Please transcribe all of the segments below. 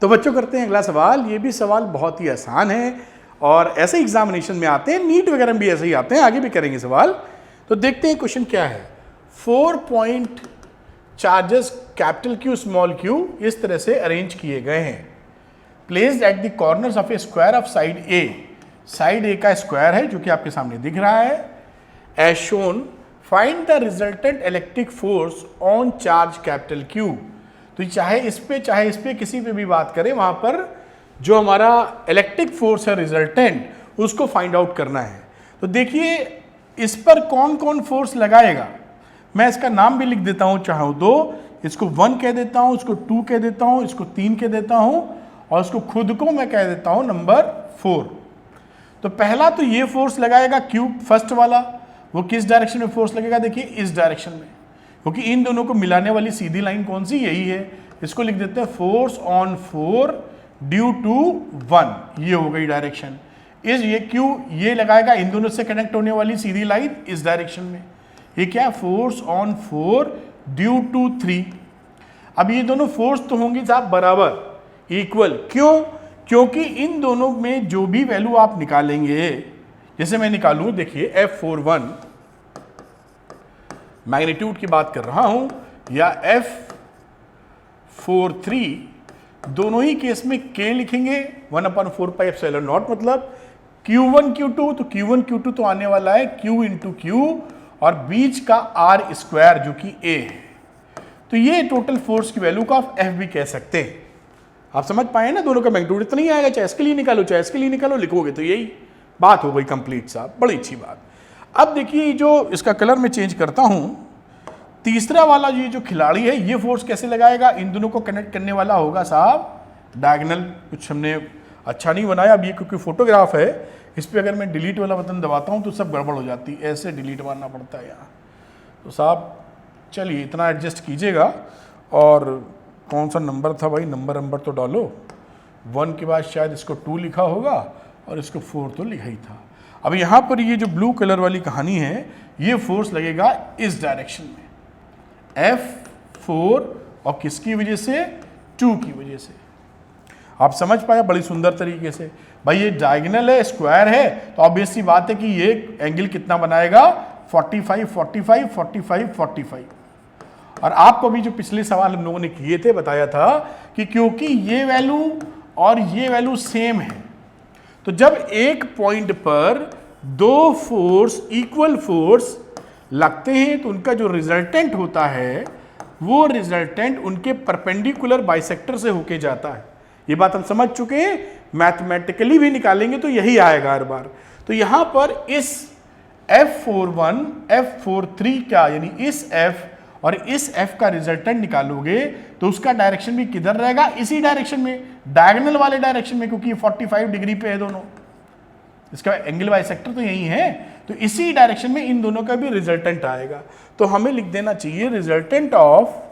तो बच्चों करते हैं अगला सवाल। ये भी सवाल बहुत ही आसान है और ऐसे एग्जामिनेशन में आते हैं, नीट वगैरह में भी ऐसे ही आते हैं, आगे भी करेंगे सवाल। तो देखते हैं क्वेश्चन क्या है। 4 point charges capital Q small Q इस तरह से अरेंज किए गए हैं। Placed at the corners of a square of side a. Side a का स्क्वायर है जो कि आपके सामने दिख रहा है। As shown find the resultant electric force on charge capital Q. तो चाहे इस पे किसी पे भी बात करें, वहां पर जो हमारा इलेक्ट्रिक फोर्स है रिजल्टेंट, उसको फाइंड आउट करना है। तो देखिए इस पर कौन कौन फोर्स लगाएगा। मैं इसका नाम भी लिख देता हूं, चाहे दो, इसको 1 कह देता हूं, इसको 2 कह देता हूं, इसको 3 कह देता हूं और इसको खुद को मैं कह देता हूं नंबर 4। तो पहला तो ये फोर्स लगाएगा क्यू, फर्स्ट वाला। वो किस डायरेक्शन में फोर्स लगेगा, देखिए इस डायरेक्शन में, क्योंकि इन दोनों को मिलाने वाली सीधी लाइन कौन सी, यही है। इसको लिख देते हैं फोर्स ऑन 4 ड्यू टू 1, ये हो गई डायरेक्शन। ये क्यू ये लगाएगा इन दोनों से कनेक्ट होने वाली सीधी लाइन इस डायरेक्शन में। ये क्या है, फोर्स ऑन 4 ड्यू टू 3। अब ये दोनों फोर्स तो होंगे साहब बराबर, इक्वल। क्यों? क्योंकि इन दोनों में जो भी वैल्यू आप निकालेंगे, जैसे मैं निकालूं, देखिए F41 मैग्नीट्यूड की बात कर रहा हूं, या F43, दोनों ही केस में K लिखेंगे 1/4πε0, मतलब Q1 Q2, तो Q1 Q2 तो आने वाला है Q इंटू Q और बीच का R स्क्वायर जो कि A है। तो ये टोटल फोर्स की वैल्यू को आप F भी कह सकते हैं। आप समझ पाए ना, दोनों का मैग्नीट्यूड इतना ही आएगा, चाहे इसके लिए निकालो चाहे इसके लिए निकालो, लिखोगे तो यही बात हो गई कंप्लीट साहब, बड़ी अच्छी बात। अब देखिए जो इसका कलर मैं चेंज करता हूं, तीसरा वाला ये जो खिलाड़ी है ये फोर्स कैसे लगाएगा, इन दोनों को कनेक्ट करने वाला होगा साहब डायगोनल। कुछ हमने अच्छा नहीं बनाया अब ये, क्योंकि फोटोग्राफ है, इस पर अगर मैं डिलीट वाला बटन दबाता हूं तो सब गड़बड़ हो जाती है, ऐसे डिलीट मारना पड़ता है यहाँ। तो साहब चलिए इतना एडजस्ट कीजिएगा। और कौन सा नंबर था भाई, नंबर तो डालो। 1 के बाद शायद इसको 2 लिखा होगा और इसको 4 तो लिखा ही था। अब यहाँ पर ये जो ब्लू कलर वाली कहानी है, ये फोर्स लगेगा इस डायरेक्शन में, F4, और किसकी वजह से, 2 की वजह से। आप समझ पाए बड़ी सुंदर तरीके से। भाई ये डायगोनल है, स्क्वायर है, तो ऑब्वियस सी बात है कि ये एंगल कितना बनाएगा, 45 45 45 45। और आपको भी जो पिछले सवाल हम लोगों ने किए थे बताया था कि क्योंकि ये वैल्यू और ये वैल्यू सेम है, तो जब एक पॉइंट पर दो फोर्स इक्वल फोर्स लगते हैं तो उनका जो रिजल्टेंट होता है वो रिजल्टेंट उनके परपेंडिकुलर बाइसेक्टर से होके जाता है। ये बात हम समझ चुके हैं, मैथमेटिकली भी निकालेंगे तो यही आएगा हर बार। तो यहां पर इस F41 F43 का, यानी इस F और इस F का रिजल्टेंट निकालोगे तो उसका डायरेक्शन भी किधर रहेगा, इसी डायरेक्शन में, डायगोनल वाले डायरेक्शन में, क्योंकि 45 डिग्री पे है दोनों, इसका एंगल बाइसेक्टर तो यही है, तो इसी डायरेक्शन में इन दोनों का भी रिजल्टेंट आएगा। तो हमें लिख देना चाहिए resultant of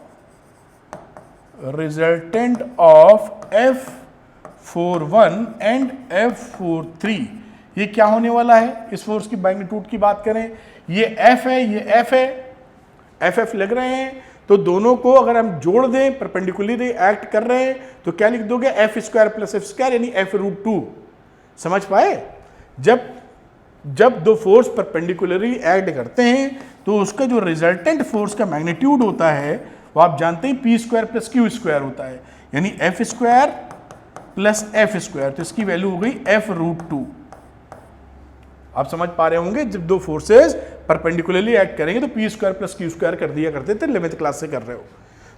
F41 and F43। ये क्या होने वाला है, इस फोर्स की मैग्नीट्यूड की बात करें, ये F है, ये F है, FF लग रहे हैं, तो दोनों को अगर हम जोड़ दें, परपेंडिकुलरली एक्ट कर रहे हैं, तो क्या लिख दोगे, F square plus F square, यानी F√2। समझ पाए? जब दो फोर्स परपेंडिकुलरली एक्ट करते हैं तो उसका जो रिजल्टेंट फोर्स का मैग्नीट्यूड होता है वो आप जानते हैं P square plus Q square होता है, यानी F square plus F square, तो इसकी वैल्यू हो गई F√2। आप समझ पा रहे होंगे, जब दो फोर्सेस परपेंडिकुलरली एक्ट करेंगे तो P square plus Q square कर दिया करते थे, 11th क्लास से कर रहे हो।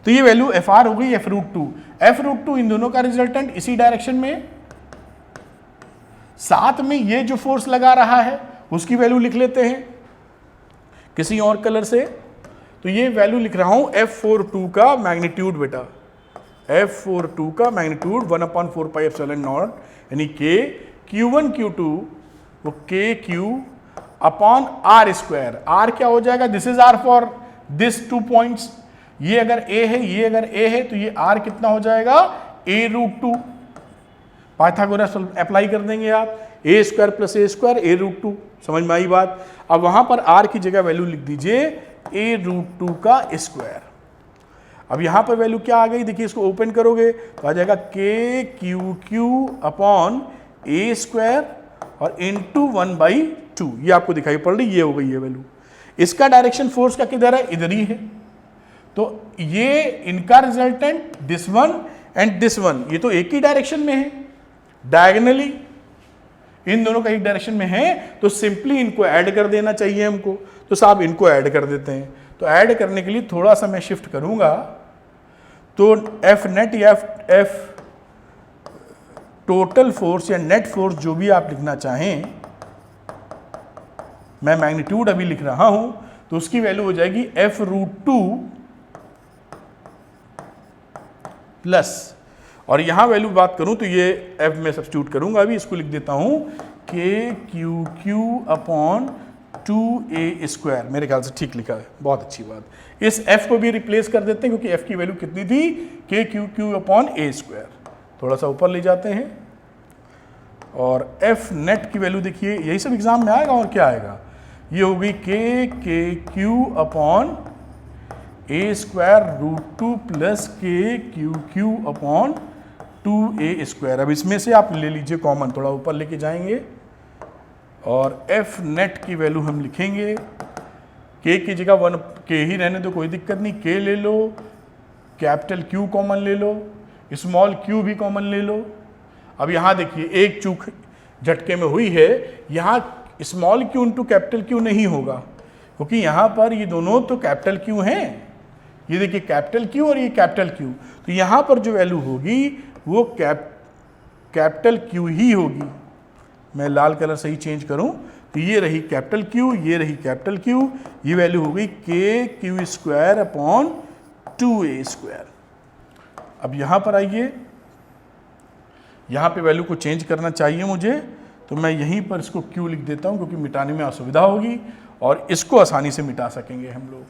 तो ये वैल्यू FR हो गई F√2। F√2 इन दोनों का रिजल्टेंट इसी डायरेक्शन में, साथ में ये जो फोर्स लगा रहा है उसकी वैल्यू लिख लेते हैं किसी और कलर से। तो ये वैल्यू लिख रहा हूं F42 का मैग्नीट्यूड बेटा, F42 का मैग्नीट्यूड 1/4πε0, यानी K Q1 Q2 वो KQ upon R square. R क्या हो जाएगा, this is R for this 2 points. ये अगर A है, ये अगर A है, तो ये R कितना हो जाएगा, A√2। पाइथागोरस अप्लाई कर देंगे आप, A square plus A square A√2। समझ में आई बात? अब वहां पर R की जगह वैल्यू लिख दीजिए A√2 का स्क्वायर। अब यहाँ पर वैल्यू क्या आ गई, देखिए इसको ओपन करोगे तो आ जाएगा के क्यू क्यू अपॉन ए स्क्वायर और इंटू 1/2, ये आपको दिखाई पड़ रही, ये हो गई ये वैल्यू। इसका डायरेक्शन फोर्स का किधर है, इधर ही है, तो ये इनका resultant this one and this one, ये तो एक ही डायरेक्शन में है, डायगोनली इन दोनों का एक डायरेक्शन में है, तो सिंपली इनको ऐड कर देना चाहिए हमको। तो साहब इनको ऐड कर देते हैं। तो ऐड करने के लिए थोड़ा सा मैं शिफ्ट करूंगा, तो एफ नेट या एफ टोटल फोर्स या नेट फोर्स जो भी आप लिखना चाहें, मैं मैग्नीट्यूड अभी लिख रहा हूं, तो उसकी वैल्यू हो जाएगी F√2 प्लस, और यहां वैल्यू बात करूं तो ये F में सब्स्टिट्यूट करूंगा, अभी इसको लिख देता हूं के Q Q upon 2a square, मेरे ख्याल से ठीक लिखा है, बहुत अच्छी बात। इस f को भी रिप्लेस कर देते हैं क्योंकि f की वैल्यू कितनी थी, के क्यू क्यू अपॉन ए स्क्वायर, थोड़ा सा ऊपर ले जाते हैं, और f नेट की वैल्यू देखिए, यही सब एग्जाम में आएगा और क्या आएगा, ये हो गई के क्यू अपॉन ए स्क्वायर √2 प्लस के Q Q upon 2a square. अब इसमें से आप ले लीजिए कॉमन, थोड़ा ऊपर लेके जाएंगे, और f नेट की वैल्यू हम लिखेंगे, k की जगह 1 k ही रहने दो, कोई दिक्कत नहीं, k ले लो, कैपिटल Q कॉमन ले लो, स्मॉल q भी कॉमन ले लो। अब यहाँ देखिए एक चूक झटके में हुई है, यहाँ small q into capital Q नहीं होगा, क्योंकि यहाँ पर ये दोनों तो कैपिटल Q हैं, ये देखिए कैपिटल Q और ये कैपिटल Q, तो यहाँ पर जो वैल्यू होगी वो कैपिटल Q ही होगी। मैं लाल कलर से ही चेंज करूं तो ये रही कैपिटल Q, ये रही कैपिटल Q, ये वैल्यू हो गई के Q square upon 2a square. अब यहाँ पर आइए, यहाँ पे वैल्यू को चेंज करना चाहिए मुझे, तो मैं यहीं पर इसको Q लिख देता हूँ क्योंकि मिटाने में असुविधा होगी और इसको आसानी से मिटा सकेंगे हम लोग।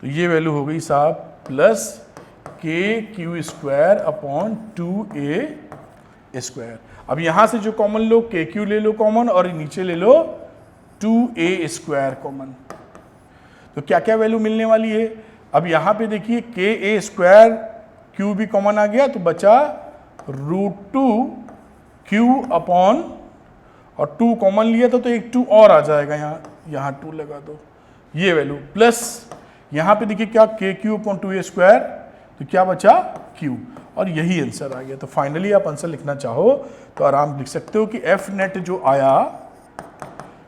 तो ये वैल्यू हो गई साहब प्लस के Q square upon 2a square. अब यहाँ से जो कॉमन लो, के क्यू ले लो कॉमन, और नीचे ले लो 2a स्क्वायर कॉमन, तो क्या क्या वैल्यू मिलने वाली है। अब यहाँ पे देखिए के ए स्क्वायर क्यू भी कॉमन आ गया, तो बचा √2 क्यू अपॉन, और 2 कॉमन लिया था तो एक 2 और आ जाएगा, यहाँ 2 लगा दो, ये वैल्यू प्लस यहाँ पे देखिए क्या के क्यू अपॉन 2a स्क्वायर, तो क्या बचा q, और यही आंसर आ गया। तो फाइनली आप आंसर लिखना चाहो तो आराम लिख सकते हो कि एफ नेट जो आया,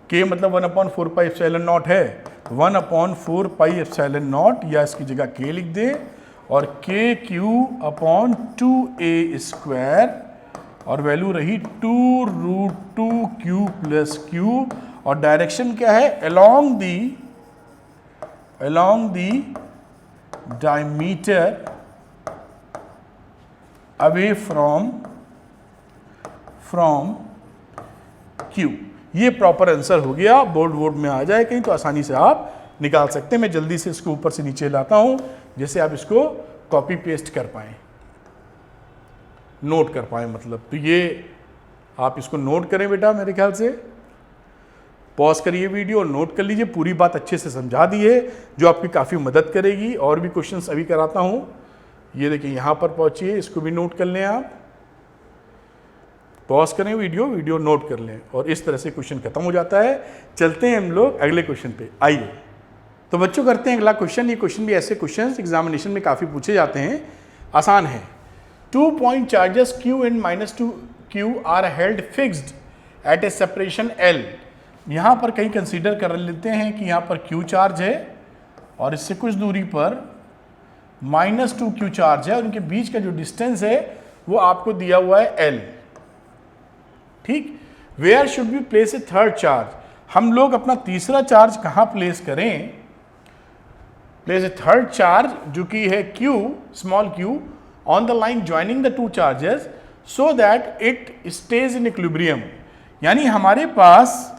k मतलब 1/4πε0 है, 1/4πε0, या इसकी जगह k लिख दे, और के क्यू अपॉन 2a स्क्वायर, और वैल्यू रही 2√2 q प्लस q, और डायरेक्शन क्या है, along the diameter away from Q। ये प्रॉपर आंसर हो गया, बोर्ड में आ जाए कहीं तो आसानी से आप निकाल सकते हैं। मैं जल्दी से इसको ऊपर से नीचे लाता हूं, जैसे आप इसको कॉपी पेस्ट कर पाएं, नोट कर पाएं मतलब। तो ये आप इसको नोट करें बेटा, मेरे ख्याल से पॉज करिए वीडियो और नोट कर लीजिए, पूरी बात अच्छे से समझा दी है जो आपकी काफ़ी मदद करेगी। और भी क्वेश्चंस अभी कराता हूं, ये देखिए यहाँ पर पहुंचिए, इसको भी नोट कर लें, आप पॉज करें वीडियो नोट कर लें, और इस तरह से क्वेश्चन खत्म हो जाता है। चलते हैं हम लोग अगले क्वेश्चन पे, आइए। तो बच्चों करते हैं अगला क्वेश्चन। ये क्वेश्चन भी ऐसे क्वेश्चन एग्जामिनेशन में काफ़ी पूछे जाते हैं, आसान है। 2 point charges Q and -2Q are held fixed at a separation L। यहाँ पर कहीं कंसीडर कर लेते हैं कि यहाँ पर Q चार्ज है और इससे कुछ दूरी पर -2Q चार्ज है, और इनके बीच का जो डिस्टेंस है वो आपको दिया हुआ है L, ठीक। Where should be place a third charge, हम लोग अपना तीसरा चार्ज कहाँ प्लेस करें। प्लेस ए थर्ड चार्ज जो कि है Q, small q, on the line joining the two charges so that it stage in equilibrium. यानी हमारे पास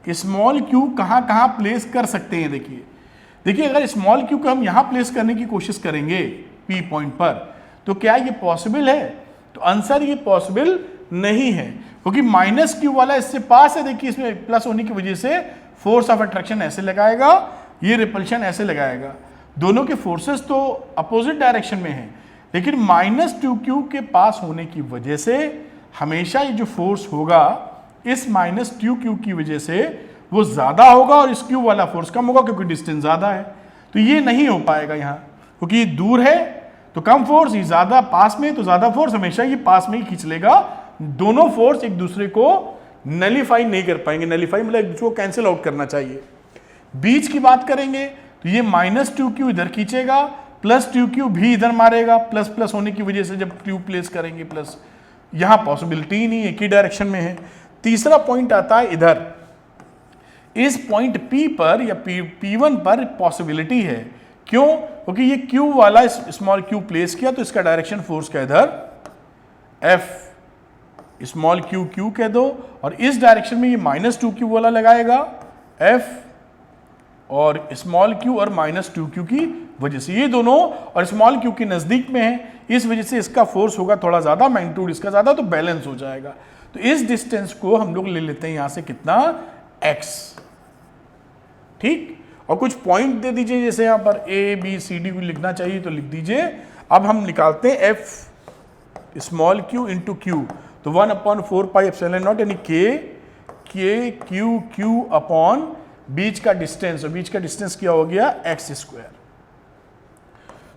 स्मॉल q कहाँ कहाँ प्लेस कर सकते हैं। देखिए अगर स्मॉल q को हम यहाँ प्लेस करने की कोशिश करेंगे P पॉइंट पर, तो क्या ये पॉसिबल है, तो आंसर ये पॉसिबल नहीं है, क्योंकि -q वाला इससे पास है। देखिए इसमें प्लस होने की वजह से फोर्स ऑफ अट्रैक्शन ऐसे लगाएगा, ये रिपल्शन ऐसे लगाएगा, दोनों के फोर्सेस तो अपोजिट डायरेक्शन में हैं, लेकिन -2q के पास होने की वजह से हमेशा ये जो फोर्स होगा इस -2q की वजह से वो ज्यादा होगा और इस q वाला फोर्स कम होगा, क्योंकि डिस्टेंस ज्यादा है। तो ये नहीं हो पाएगा यहाँ, क्योंकि ये दूर है तो कम फोर्स, ये ज्यादा पास में तो ज्यादा फोर्स, हमेशा ये पास में ही खींच लेगा। दोनों फोर्स एक दूसरे को नलीफाई नहीं कर पाएंगे, नलीफाई मतलब एक दूसरे को कैंसिल आउट करना चाहिए। बीच की बात करेंगे तो ये -2q इधर खींचेगा, +2q भी इधर मारेगा, प्लस प्लस होने की वजह से जब q प्लेस करेंगे प्लस, यहां पॉसिबिलिटी ही नहीं, एक ही डायरेक्शन में है। तीसरा पॉइंट आता है इधर, इस पॉइंट P पर या P1 पर पॉसिबिलिटी है। क्यों? क्योंकि ये Q वाला स्मॉल q प्लेस किया तो इसका डायरेक्शन फोर्स का इधर F, स्मॉल q कह दो, और इस डायरेक्शन में ये -2q वाला लगाएगा F और स्मॉल q और -2q की वजह से, ये दोनों और स्मॉल q के नजदीक में है, इस वजह से इसका फोर्स होगा थोड़ा ज्यादा, मैग्नीट्यूड इसका ज्यादा, तो बैलेंस हो जाएगा। तो इस डिस्टेंस को हम लोग ले लेते हैं यहां से कितना, x। ठीक, और कुछ पॉइंट दे दीजिए, जैसे यहां पर A B C D को लिखना चाहिए तो लिख दीजिए। अब हम निकालते हैं F small q into Q, तो 1/4πε0 यानी K Q अपॉन बीच का डिस्टेंस, और बीच का डिस्टेंस क्या हो गया, x²।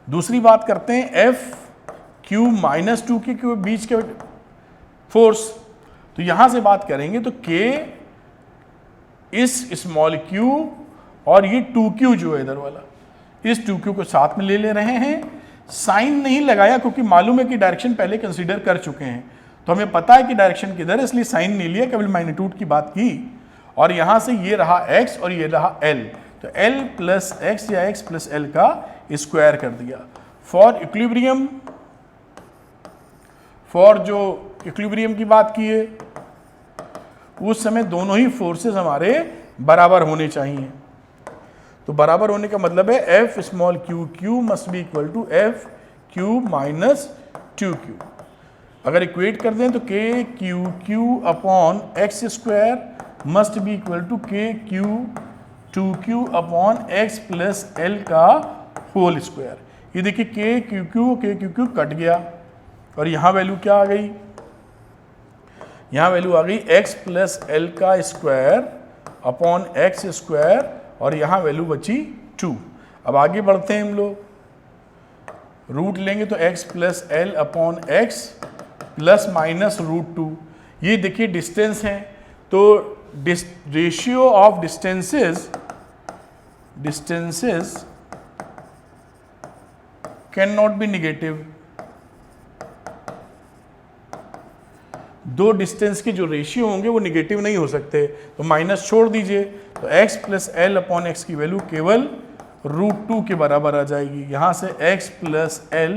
दूसरी बात करते हैं F Q -2 के बीच के फोर्स, तो यहां से बात करेंगे तो K इस स्मॉल q और ये 2q जो है इधर वाला, इस 2q को साथ में ले रहे हैं। साइन नहीं लगाया क्योंकि मालूम है कि डायरेक्शन पहले कंसीडर कर चुके हैं, तो हमें पता है कि डायरेक्शन किधर है, इसलिए साइन नहीं लिया, केवल मैग्नीट्यूड की बात की। और यहां से ये रहा x और ये रहा l, तो l प्लस x या x प्लस l का स्क्वायर कर दिया। फॉर इक्विलिब्रियम, फॉर जो इक्विलिब्रियम की बात की है उस समय दोनों ही फोर्सेस हमारे बराबर होने चाहिए। तो बराबर होने का मतलब है F small q must be equal to F q minus 2q। अगर इक्वेट कर दें तो K upon x square must be equal to K 2q upon x plus l का होल स्क्वायर। ये देखिए K कट गया और यहां वैल्यू क्या आ गई, यहां वैल्यू आ गई x प्लस l का स्क्वायर अपॉन x स्क्वायर, और यहां वैल्यू बची 2। अब आगे बढ़ते हैं हम लोग, रूट लेंगे तो x plus l upon x plus minus √2। ये देखिए डिस्टेंस है, तो ratio of distances can not be negative. दो डिस्टेंस के जो रेशियो होंगे वो निगेटिव नहीं हो सकते, तो माइनस छोड़ दीजिए, तो x plus l upon x की वैल्यू केवल √2 के बराबर आ जाएगी। यहां से x प्लस l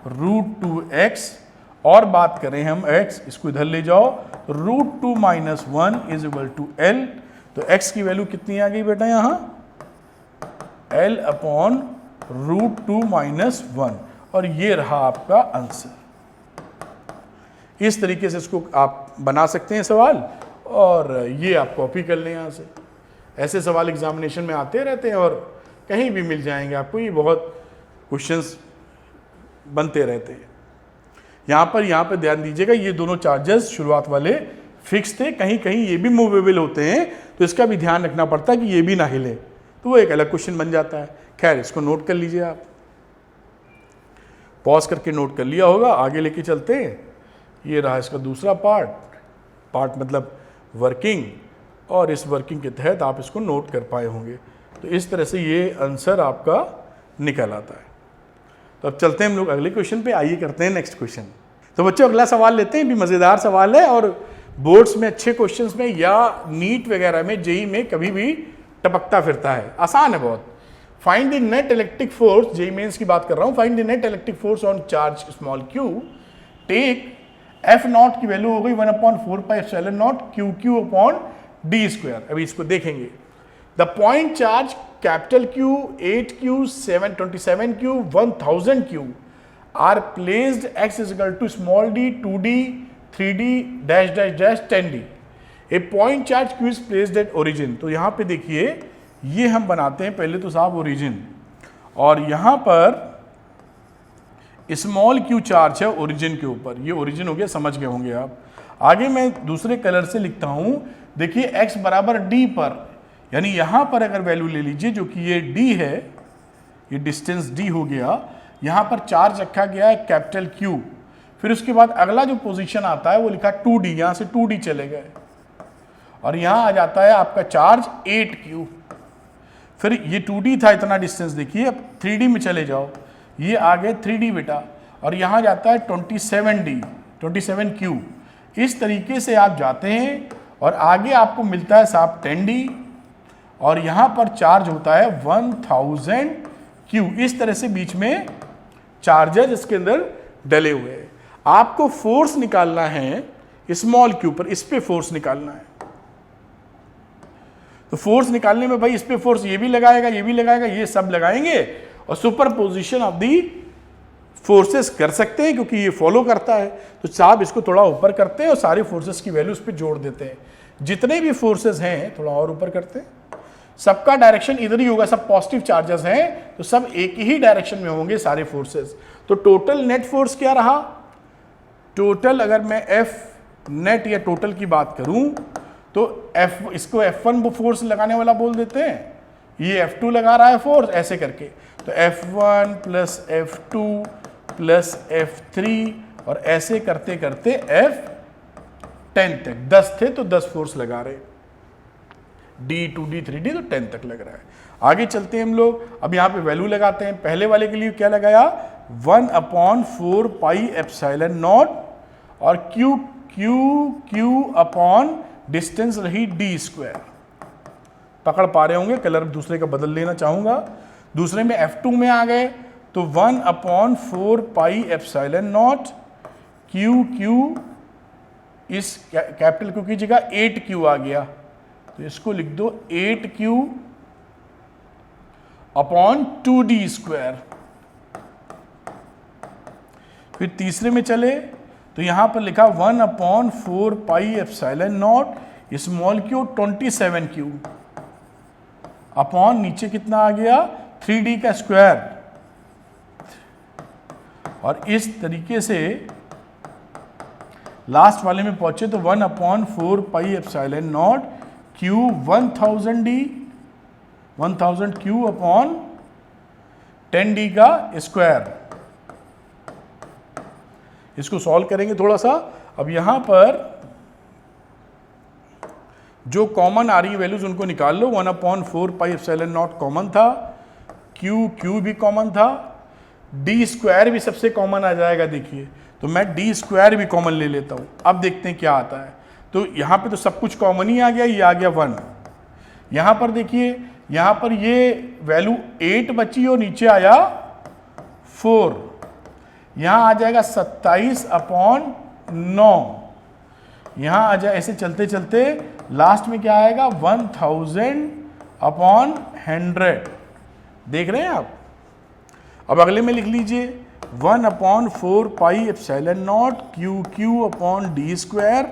√2x, और बात करें हम x, इसको इधर ले जाओ, √2 minus 1 is equal to l, तो x की वैल्यू कितनी आ गई बेटा यहाँ, l अपॉन √2 माइनस 1, और ये रहा आपका आंसर। इस तरीके से इसको आप बना सकते हैं सवाल, और ये आप कॉपी कर लें यहाँ से। ऐसे सवाल एग्जामिनेशन में आते रहते हैं और कहीं भी मिल जाएंगे आपको, ये बहुत क्वेश्चंस बनते रहते हैं। यहाँ पर ध्यान दीजिएगा, ये दोनों चार्जेस शुरुआत वाले फिक्स थे, कहीं कहीं ये भी मूवेबल होते हैं, तो इसका भी ध्यान रखना पड़ता है कि ये भी ना हिले, तो वो एक अलग क्वेश्चन बन जाता है। खैर, इसको नोट कर लीजिए, आप पॉज करके नोट कर लिया होगा। आगे लेके चलते हैं, ये रहा इसका दूसरा पार्ट मतलब वर्किंग, और इस वर्किंग के तहत आप इसको नोट कर पाए होंगे। तो इस तरह से ये आंसर आपका निकल आता है। तो अब चलते हैं हम लोग अगले क्वेश्चन पे, आइए करते हैं नेक्स्ट क्वेश्चन। तो बच्चों अगला सवाल लेते हैं, भी मज़ेदार सवाल है, और बोर्ड्स में अच्छे क्वेश्चंस में या नीट वगैरह में जेई में कभी भी टपकता फिरता है, आसान है बहुत। Find the net electric force, JEE Mains की बात कर रहा हूँ, find the net electric force on charge small q, take F0 की वैल्यू हो गई 1/4πε0 QQ अपॉन d स्क्वायर। अभी इसको देखेंगे। The point charge capital Q, 8Q, 727Q, 1000Q are placed x is equal to small d, 2d, 3d, dash dash dash 10d। A point charge Q is placed at origin. तो यहाँ पे देखिए, ये हम बनाते हैं पहले तो साहब ओरिजिन, और यहां पर स्मॉल q चार्ज है ओरिजिन के ऊपर। ये ओरिजिन हो गया, समझ गए होंगे आप। आगे मैं दूसरे कलर से लिखता हूं, देखिए x बराबर d पर, यानी यहां पर अगर वैल्यू ले लीजिए जो कि ये d है, ये डिस्टेंस d हो गया, यहां पर चार्ज रखा गया है कैपिटल Q। फिर उसके बाद अगला जो पोजीशन आता है वो लिखा 2d, यहां से 2d चले गए और यहां आ जाता है आपका चार्ज 8q। फिर ये 2d था, इतना डिस्टेंस देखिए, अब 3d में चले जाओ, ये आ गए 3d बेटा, और यहां जाता है 27q। इस तरीके से आप जाते हैं और आगे आपको मिलता है साहब 10d, और यहां पर चार्ज होता है 1000q। इस तरह से बीच में चार्जेस इसके अंदर डले हुए हैं। आपको फोर्स निकालना है स्मॉल q पर, इस पे फोर्स निकालना है। तो फोर्स निकालने में भाई इस पे फोर्स ये भी लगाएगा, ये भी लगाएगा, ये सब लगाएंगे और सुपरपोजिशन ऑफ दी फोर्सेस कर सकते हैं, क्योंकि ये फॉलो करता है। तो साहब इसको थोड़ा ऊपर करते हैं और सारे फोर्सेस की वैल्यू उस पर जोड़ देते हैं। जितने भी फोर्सेस हैं थोड़ा और ऊपर करते हैं, सबका डायरेक्शन इधर ही होगा, सब पॉजिटिव चार्जेस हैं तो सब एक ही डायरेक्शन में होंगे सारे फोर्सेस। तो टोटल नेट फोर्स क्या रहा? टोटल अगर मैं एफ नेट या टोटल की बात करूं तो इसको F1 फोर्स लगाने वाला बोल देते हैं, ये F2 लगा रहा है फोर्स, ऐसे करके। तो F1 plus F2 plus F3 और ऐसे करते करते F10 तक, 10 थे तो 10 फोर्स लगा रहे, D2 D3D तो 10 तक लग रहा है। आगे चलते हैं हम लोग, अब यहाँ पे वैल्यू लगाते हैं। पहले वाले के लिए क्या लगाया? 1/4 पाई एप्सिलॉन नॉट और Q अपॉन डिस्टेंस रही d²। पकड़ पा रहे होंगे, कलर दूसरे का बदल लेना चाहूंगा। दूसरे में F2 में आ गए तो 1/4 पाई एप्सिलॉन नॉट Q इस कैपिटल Q की जगह 8Q आ गया, तो इसको लिख दो 8Q अपॉन 2d²। फिर तीसरे में चले तो यहां पर लिखा 1/4 pi epsilon not small q 27q upon नीचे कितना आ गया 3d का स्क्वायर। और इस तरीके से लास्ट वाले में पहुंचे तो 1/4 pi epsilon naught q 1000q upon 10d का स्क्वायर। इसको सॉल्व करेंगे थोड़ा सा। अब यहां पर जो कॉमन आ रही है वैल्यूज उनको निकाल लो। 1/4 पाई एप्सिलॉन नॉट कॉमन था, Q भी कॉमन था, d² भी सबसे कॉमन आ जाएगा। देखिए तो मैं d² भी कॉमन ले लेता हूं। अब देखते हैं क्या आता है। तो यहां पे तो सब कुछ कॉमन ही आ गया, ये आ गया 1। यहां पर देखिए, यहां पर ये वैल्यू 8 बची और नीचे आया 4, यहां आ जाएगा 27/9। यहां आ जाए, ऐसे चलते चलते लास्ट में क्या आएगा 1000/100। देख रहे हैं आप। अब अगले में लिख लीजिए 1/4 pi epsilon naught Q upon d²।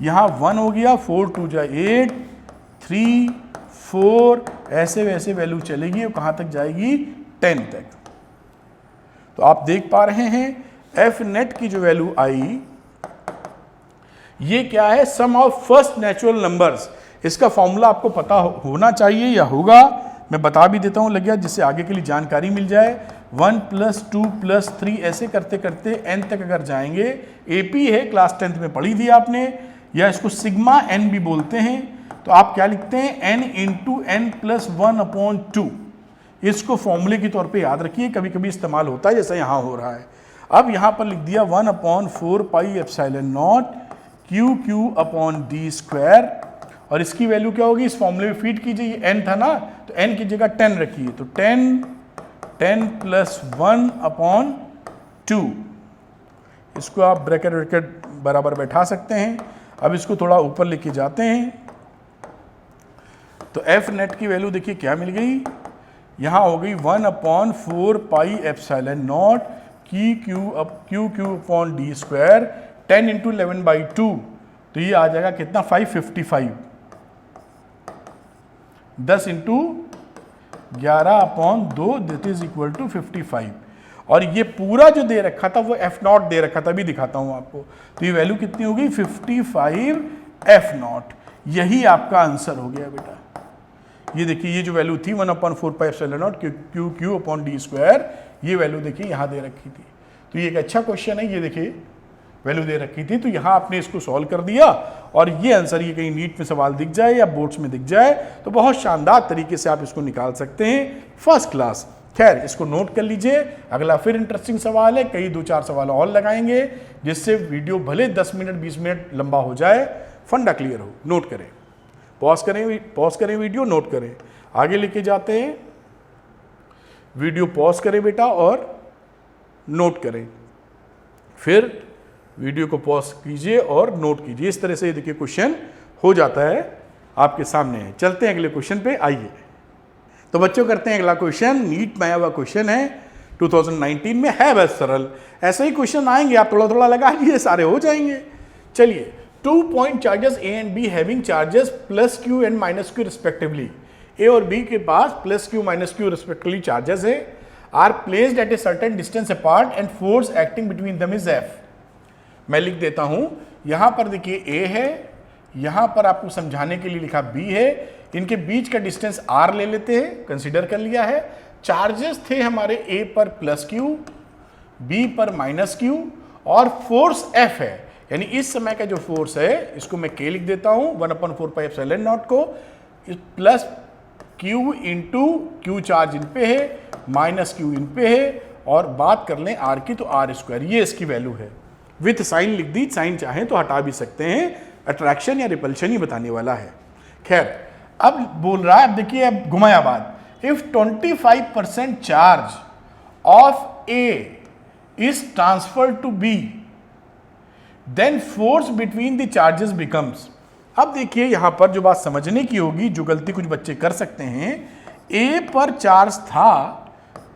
यहां 1 हो गया, 4 2 जा 8, 3 4 ऐसे वैसे वैल्यू चलेगी और कहां तक जाएगी 10 तक। तो आप देख पा रहे हैं एफ नेट की जो वैल्यू आई, ये क्या है? सम ऑफ फर्स्ट नेचुरल नंबर्स। इसका फॉर्मूला आपको पता होना चाहिए या होगा, मैं बता भी देता हूं लग गया, जिससे आगे के लिए जानकारी मिल जाए। 1 + 2 + 3 ऐसे करते करते n तक अगर जाएंगे, एपी है, क्लास 10th में पढ़ी थी आपने, या इसको सिग्मा n भी बोलते हैं। तो आप क्या लिखते हैं? n × n + 1/2। इसको फॉर्मूले के तौर पे याद रखिए, कभी कभी इस्तेमाल होता है जैसा यहां हो रहा है। अब यहां पर लिख दिया 1/4 pi epsilon naught Q upon d²। और इसकी वैल्यू क्या होगी? इस फॉर्मूले में फीड कीजिए, n था ना, तो n की जगह 10 रखिए, तो 10 + 1/2। इसको आप ब्रैकेट बराबर बैठा सकते हैं। अब इसको थोड़ा ऊपर लेके जाते हैं तो एफ नेट की वैल्यू देखिए क्या मिल गई, यहां हो गई 1/4 pi epsilon naught Q upon d², 10 × 11/2, तो ये आ जाएगा कितना? 555। 10 × 11/2 दिस इज इक्वल टू 55। और ये पूरा जो दे रखा था वो एफ नॉट दे रखा था, अभी दिखाता हूं आपको। तो ये वैल्यू कितनी होगी 55 एफ नॉट। यही आपका आंसर हो गया बेटा। ये देखिए ये जो वैल्यू थी 1/4πε0 Q/d², ये वैल्यू देखिए यहाँ दे रखी थी। तो ये एक अच्छा क्वेश्चन है, ये देखिए वैल्यू दे रखी थी, तो यहाँ आपने इसको सॉल्व कर दिया और ये आंसर ये कहीं नीट में सवाल दिख जाए या बोर्ड्स में दिख जाए तो बहुत शानदार तरीके से आप इसको निकाल सकते हैं, फर्स्ट क्लास। खैर इसको नोट कर लीजिए, अगला फिर इंटरेस्टिंग सवाल है, कई 2-4 सवाल और लगाएंगे जिससे वीडियो भले 10 मिनट 20 मिनट लंबा हो जाए, फंडा क्लियर हो। नोट करें, पॉज करें वीडियो, नोट करें, आगे लेके जाते हैं। वीडियो पॉज करें बेटा और नोट करें, फिर वीडियो को पॉज कीजिए और नोट कीजिए। इस तरह से देखिए क्वेश्चन हो जाता है आपके सामने। चलते हैं अगले क्वेश्चन पे, आइए। तो बच्चों करते हैं अगला क्वेश्चन, नीट में आया हुआ क्वेश्चन है 2019 में, है बस सरल। ऐसे ही क्वेश्चन आएंगे, आप थोड़ा थोड़ा लगा लीजिए, सारे हो जाएंगे। चलिए, 2 point charges A and B having charges +Q and -Q respectively. A और बी के पास +Q -Q रिस्पेक्टिवली चार्जेस है, are placed at a certain distance apart and force acting between them is F। मैं लिख देता हूं, यहां पर देखिए A है, यहां पर आपको समझाने के लिए लिखा B है, इनके बीच का डिस्टेंस R ले लेते हैं, कंसीडर कर लिया है। चार्जेस थे हमारे A पर +Q, B पर -Q और फोर्स F है, यानी इस समय का जो फोर्स है इसको मैं K लिख देता हूं, 1/4πε0 को plus Q into Q charge in पे है, -Q इन पे है, और बात कर लें R की तो R², ये इसकी वैल्यू है। विथ साइन लिख दी, साइन चाहें तो हटा भी सकते हैं, अट्रैक्शन या रिपल्शन ही बताने वाला है। खैर अब बोल रहा है, अब देखिए अब घुमाया बात, if 25% charge of A is transferred to B then force between the charges becomes. अब देखिए यहां पर जो बात समझने की होगी, जो गलती कुछ बच्चे कर सकते हैं, ए पर चार्ज था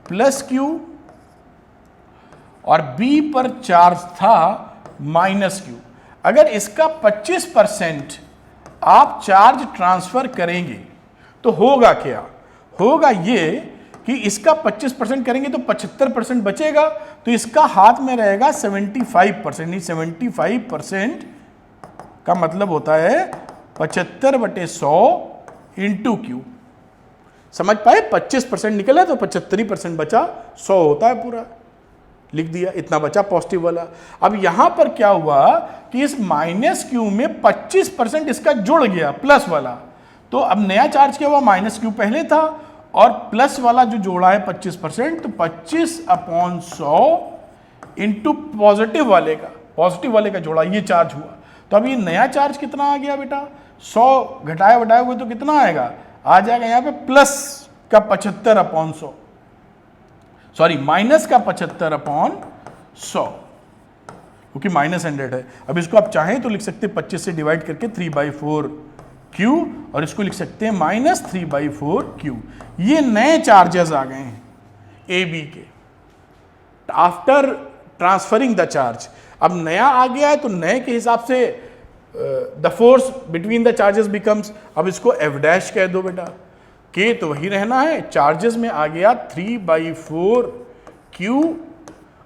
+Q और बी पर चार्ज था -Q। अगर इसका 25% आप चार्ज ट्रांसफर करेंगे तो होगा क्या, होगा ये कि इसका 25% करेंगे तो 75% बचेगा, तो इसका हाथ में रहेगा 75%। नहीं, 75% का मतलब होता है 75/100 इंटू Q। समझ पाए, 25% निकला तो 75% बचा, 100 होता है पूरा, लिख दिया, इतना बचा पॉजिटिव वाला। अब यहां पर क्या हुआ कि इस -Q में 25% इसका जुड़ गया प्लस वाला, तो अब नया चार्ज क्या हुआ, -Q पहले था और प्लस वाला जो जोड़ा है 25%, तो 25/100 इंटू पॉजिटिव वाले का जोड़ा, ये चार्ज हुआ। तो अब ये नया चार्ज कितना आ गया बेटा, 100 घटाया बढ़ाया हुए तो कितना आएगा, आ जाएगा यहाँ पे प्लस का 75/100, सॉरी माइनस का 75/100, क्योंकि -100 है। अब इसको आप चाहें तो लिख सकते हैं 25 से डिवाइड करके 3/4Q, और इसको लिख सकते हैं -3/4Q। ये नए चार्जेस आ गए हैं ए बी के आफ्टर ट्रांसफरिंग द चार्ज। अब नया आ गया है तो नए के हिसाब से the force between the charges becomes, अब इसको F' कह दो बेटा, K तो वही रहना है, चार्जेस में आ गया 3/4Q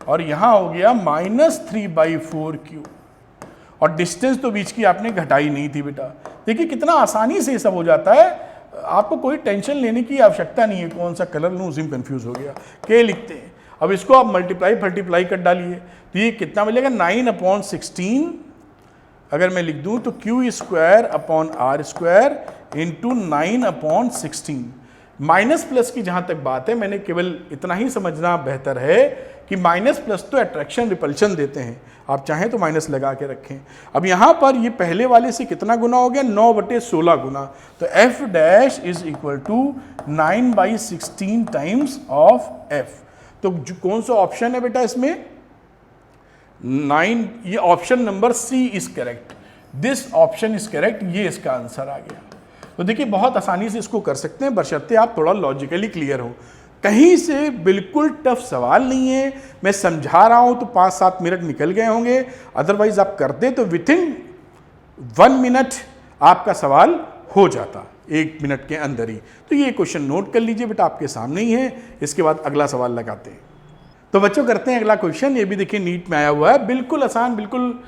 और यहां हो गया -3/4Q, और डिस्टेंस तो बीच की आपने घटाई नहीं थी बेटा। देखिए कितना आसानी से ये सब हो जाता है, आपको कोई टेंशन लेने की आवश्यकता नहीं है, कौन सा कलर लूँ, उसी में कंफ्यूज हो गया। K लिखते हैं, अब इसको आप मल्टीप्लाई कर डालिए, तो ये कितना मिलेगा 9/16, अगर मैं लिख दूं तो Q² इंटू 9/16। माइनस प्लस की जहां तक बात है, मैंने केवल इतना ही समझना बेहतर है कि माइनस प्लस तो अट्रैक्शन रिपल्शन देते हैं, आप चाहें तो माइनस लगा के रखें। अब यहां पर ये पहले वाले से कितना गुना हो गया, 9/16 गुना, तो F' is equal to 9/16 times of F। तो कौन सा ऑप्शन है बेटा इसमें, 9, ये option number C is correct, this option is correct, ये इसका आंसर आ गया। तो देखिए बहुत आसानी से इसको कर सकते हैं, बशर्ते आप थोड़ा लॉजिकली क्लियर हो। कहीं से बिल्कुल टफ सवाल नहीं है, मैं समझा रहा हूं तो 5-7 मिनट निकल गए होंगे, अदरवाइज आप करते तो विथिन 1 मिनट आपका सवाल हो जाता 1 मिनट के अंदर ही। तो ये क्वेश्चन नोट कर लीजिए बेटा, आपके सामने ही है। इसके बाद अगला सवाल लगाते हैं। तो बच्चों करते हैं अगला क्वेश्चन। ये भी देखिए नीट में आया हुआ है, बिल्कुल आसान, बिल्कुल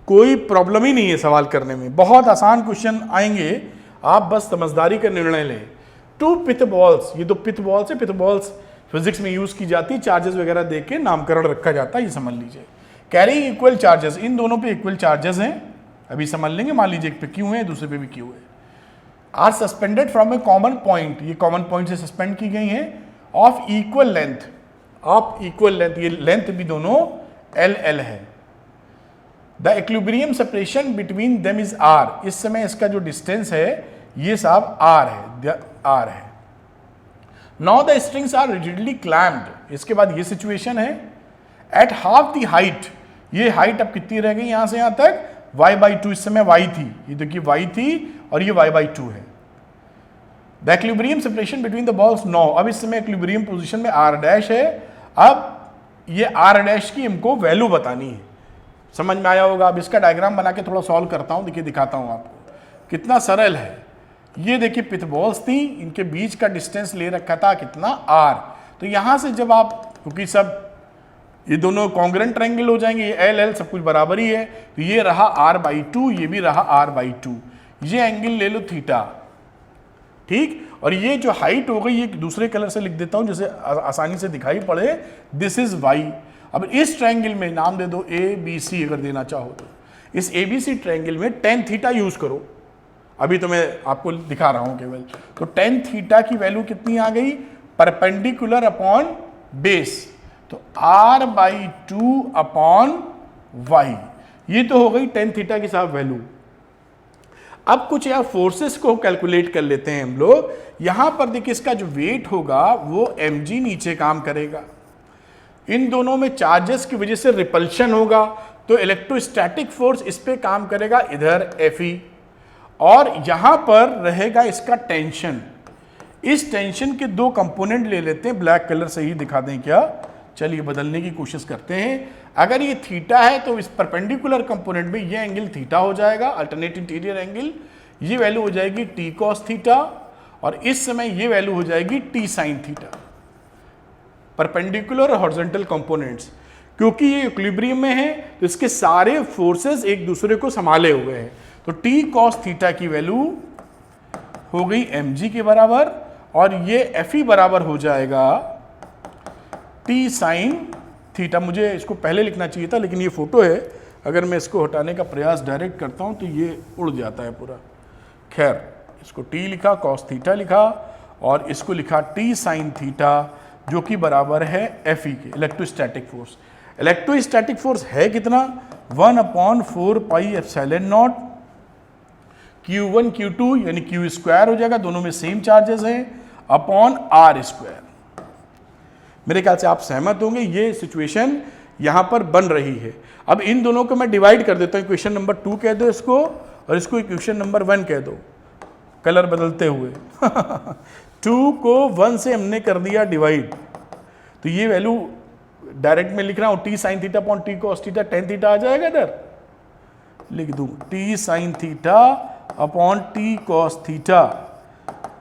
कोई प्रॉब्लम ही नहीं है सवाल करने में, बहुत आसान क्वेश्चन आएंगे, आप बस समझदारी का निर्णय लें। 2 पिथ बॉल्स, ये 2 पिथ बॉल्स है। पिथ बॉल्स फिजिक्स में यूज की जाती है, चार्जेस वगैरह दे के नामकरण रखा जाता है, ये समझ लीजिए। कैरिंग इक्वल चार्जेस, इन दोनों पे इक्वल चार्जेस हैं, अभी समझ लेंगे। मान लीजिए एक पे क्यू है, दूसरे पे भी क्यू है। Are suspended from a common point, ये कॉमन पॉइंट से सस्पेंड की गई है, of equal length, of equal length, ये लेंथ भी दोनों एल एल है। The equilibrium separation between them is R, इस समय इसका जो डिस्टेंस है ये साहब आर है, आर है। Now the strings are rigidly clamped, इसके बाद ये सिचुएशन है। एट हाफ द हाइट, ये हाइट अब कितनी रह गई यहां से यहां तक, y/2, इस समय y थी, ये देखिए y थी और ये y/2 है। The equilibrium separation between the balls 9, अब इस समय इक्विलिब्रियम पोजीशन में r' है। अब ये r' की हमको वैल्यू बतानी है, समझ में आया होगा। अब इसका डायग्राम बना के थोड़ा सॉल्व करता हूं, देखिए दिखाता हूं आपको, कितना सरल है। ये देखिए पिथ बॉल्स थी, इनके बीच का डिस्टेंस ले रखा था कितना, r। तो यहां से जब आप, क्योंकि सब ये दोनों कॉन्ग्रेंट ट्रायंगल हो जाएंगे, ये एल एल सब कुछ बराबर ही है, तो ये रहा r/2, ये भी रहा r/2, ये एंगल ले लो थीटा, ठीक। और ये जो हाइट हो गई, ये दूसरे कलर से लिख देता हूं जैसे आसानी से दिखाई पड़े, दिस इज y। अब इस ट्रायंगल में नाम दे दो ABC, अगर देना चाहो तो इस ABC ट्रायंगल में tan थीटा यूज करो, अभी तो मैं आपको दिखा रहा हूं केवल। तो tan थीटा की वैल्यू कितनी आ गई, परपेंडिकुलर अपॉन बेस, तो r/2 अपॉन y, ये तो हो गई tan थीटा की साहब वैल्यू। अब कुछ यार फोर्सेस को कैलकुलेट कर लेते हैं हम लोग। यहां पर देखिए इसका जो वेट होगा वो mg नीचे काम करेगा, इन दोनों में चार्जेस की वजह से रिपल्शन होगा, तो इलेक्ट्रोस्टैटिक फोर्स इस पे काम करेगा इधर Fe, और यहां पर रहेगा इसका टेंशन। इस टेंशन के 2 कंपोनेंट ले लेते हैं, ब्लैक कलर से ही दिखा दें क्या, चलिए बदलने की कोशिश करते हैं। अगर ये थीटा है तो इस परपेंडिकुलर कंपोनेंट में ये एंगल थीटा हो जाएगा, अल्टरनेट इंटीरियर एंगल, ये वैल्यू हो जाएगी t cos थीटा, और इस समय ये वैल्यू हो जाएगी t sin थीटा। परपेंडिकुलर और हॉरिजॉन्टल कंपोनेंट्स, क्योंकि ये इक्विलिब्रियम में है तो इसके सारे फोर्सेस एक दूसरे को संभाले हुए हैं, तो t cos थीटा की वैल्यू हो गई mg के बराबर, और ये Fe बराबर हो जाएगा t sin थीटा। मुझे इसको पहले लिखना चाहिए था, लेकिन ये फोटो है, अगर मैं इसको हटाने का प्रयास डायरेक्ट करता हूं तो ये उड़ जाता है पूरा। खैर, इसको t लिखा, cos थीटा लिखा, और इसको लिखा t sin थीटा, जो कि बराबर है Fe के, इलेक्ट्रोस्टैटिक फोर्स। इलेक्ट्रोस्टैटिक फोर्स है कितना, 1/4 pi epsilon not Q1 Q2 यानी Q स्क्वायर हो जाएगा, दोनों में सेम चार्जेस हैं, अपॉन R स्क्वायर। मेरे ख्याल से आप सहमत होंगे, ये सिचुएशन यहां पर बन रही है। अब इन दोनों को मैं डिवाइड कर देता हूं, इक्वेशन नंबर 2 कह दो इसको, और इसको इक्वेशन नंबर 1 कह दो, कलर बदलते हुए 2 को 1 से हमने कर दिया डिवाइड, तो ये वैल्यू डायरेक्ट में लिख रहा हूं, t sin theta upon t cos theta, tan theta आ जाएगा इधर, लिख दूं t sin theta upon t cos theta,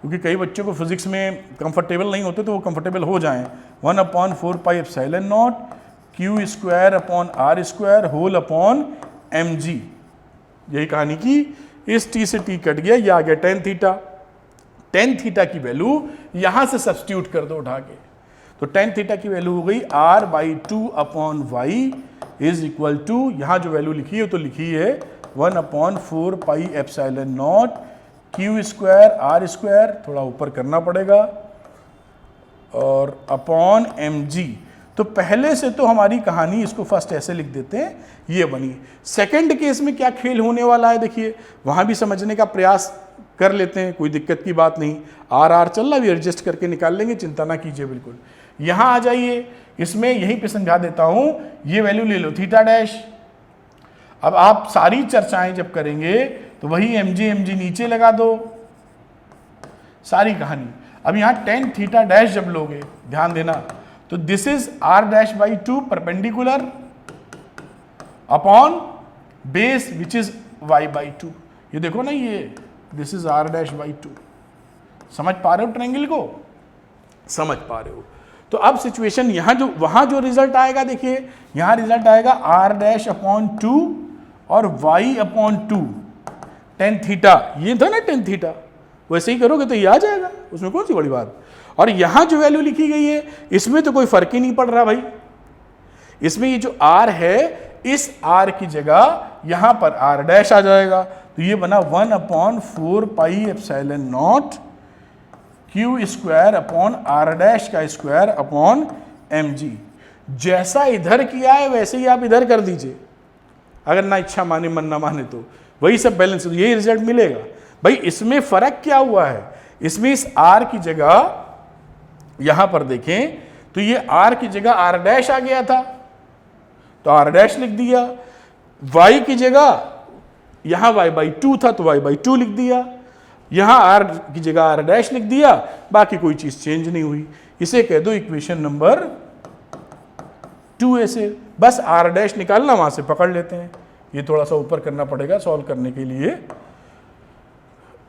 क्योंकि कई बच्चों को फिजिक्स में कंफर्टेबल नहीं होते तो वो कंफर्टेबल हो जाएं। 1/4 pi epsilon naught Q square upon R square whole upon mg, यही कहानी की। इस t से t कट गया, ये आ गया tan थीटा। tan थीटा की वैल्यू यहां से सब्स्टिट्यूट कर दो उठा के, तो tan थीटा की वैल्यू हो गई r/2 upon y is equal to, यहां जो वैल्यू लिखी है तो लिखी है 1/4 pi epsilon naught Q square R square, थोड़ा ऊपर करना पड़ेगा, और अपॉन mg। तो पहले से तो हमारी कहानी, इसको फर्स्ट ऐसे लिख देते हैं, ये बनी। सेकंड केस में क्या खेल होने वाला है देखिए, वहां भी समझने का प्रयास कर लेते हैं, कोई दिक्कत की बात नहीं। R चल रहा भी एडजस्ट करके निकाल लेंगे, चिंता ना कीजिए बिल्कुल। यहां आ जाइए, इसमें यहीं पे समझा देता हूं, ये वैल्यू ले लो थीटा डैश। अब आप सारी चर्चाएं जब करेंगे तो वही mg नीचे लगा दो, सारी कहानी। अब यहां tan थीटा डैश जब लोगे, ध्यान देना, तो this is r'/2 perpendicular upon base which is y/2। ये देखो ना, ये this is r dash by 2। समझ पा रहे हो ट्रायंगल को? समझ पा रहे हो? तो अब सिचुएशन यहाँ जो वहाँ जो रिजल्ट आएगा, देखिए यहाँ रिजल्ट आएगा r डैश अपॉन 2 और y अपॉन 2 टेन थीटा, ये था ना टेन थीटा, वैसे ही करोगे तो ये आ जाएगा, उसमें कौन सी बड़ी बात। और यहाँ जो वैल्यू लिखी गई है इसमें तो कोई फर्क ही नहीं पड़ रहा भाई, इसमें ये जो r है इस r की जगह यहाँ पर r डैश आ जाएगा, तो ये बना 1 upon 4 pi epsilon not Q square upon r dash का स्क्वायर अपॉन mg। जैसा इधर किया है वैसे ही आप इधर कर दीजिए, अगर ना इच्छा माने मन ना माने तो वही सब बैलेंस, यही रिजल्ट मिलेगा। भाई इसमें फर्क क्या हुआ है, इसमें इस r की जगह यहां पर देखें तो ये r की जगह r डैश आ गया था तो r डैश लिख दिया, y की जगह यहां y बाई 2 था तो y बाई 2 लिख दिया, यहां r की जगह r डैश लिख दिया, बाकी कोई चीज चेंज नहीं हुई। इसे कह दो इक्वेशन नंबर 2 ऐसे, बस r डैश निकालना वहां से पकड़ लेते हैं, ये थोड़ा सा ऊपर करना पड़ेगा सॉल्व करने के लिए।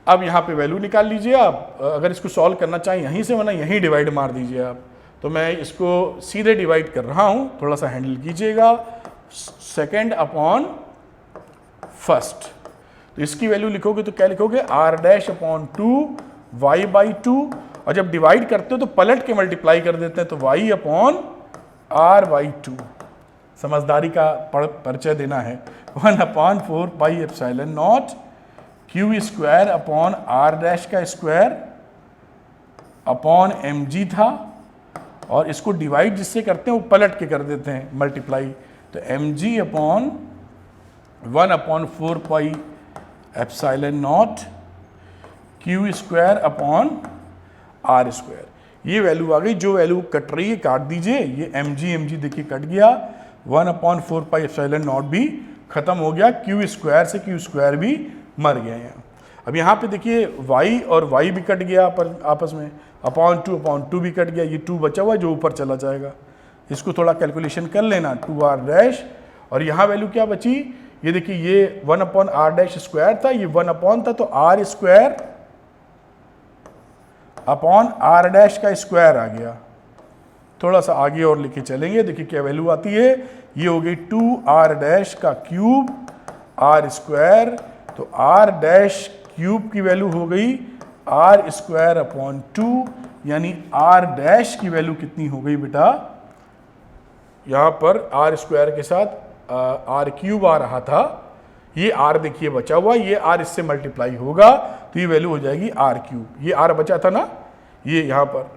अब यहाँ पे वैल्यू निकाल लीजिए आप, अगर इसको सॉल्व करना चाहें यहीं से, वरना यहीं डिवाइड मार दीजिए आप। तो मैं इसको सीधे डिवाइड कर रहा हूँ, थोड़ा सा हैंडल कीजिएगा, सेकेंड अपॉन फर्स्ट। तो इसकी वैल्यू लिखोगे तो क्या लिखोगे, r dash upon 2 y by 2, और जब डिवाइड करते हो तो पलट के मल्टीप्लाई कर देते हैं तो y अपॉन r बाई 2। समझदारी का परिचय देना है। 1 upon 4 pi epsilon not Q square upon r dash का स्क्वायर अपॉन mg था, और इसको डिवाइड जिससे करते हैं वो पलट के कर देते हैं मल्टीप्लाई, तो mg upon 1 upon 4 pi epsilon not Q square upon r square. ये वैल्यू आ गई, जो वैल्यू कट रही है काट दीजिए, ये mg देखिए कट गया, 1 अपॉन 4 पाई एप्सिलॉन नॉट भी खत्म हो गया, क्यू स्क्वायर से क्यू स्क्वायर भी मर गया यहाँ। अब यहाँ पे देखिए y और y भी कट गया पर आपस में, अपॉन 2 भी कट गया, ये 2 बचा हुआ है जो ऊपर चला जाएगा, इसको थोड़ा कैलकुलेशन कर लेना, 2r डैश, और यहाँ वैल्यू क्या बची, ये देखिए ये 1 अपॉन r डैश स्क्वायर था, ये 1 अपॉन था तो r square upon r dash का स्क्वायर आ गया। थोड़ा सा आगे और लेके चलेंगे, देखिए क्या वैल्यू आती है, ये हो गई 2r डैश का क्यूब r स्क्वायर, तो r डैश क्यूब की वैल्यू हो गई r स्क्वायर अपॉन 2, यानी r डैश की वैल्यू कितनी हो गई बेटा, यहाँ पर r स्क्वायर के साथ r क्यूब आ रहा था, ये r देखिए बचा हुआ, ये r इससे मल्टीप्लाई होगा तो ये वैल्यू हो जाएगी r क्यूब, ये r बचा था ना, ये यहाँ पर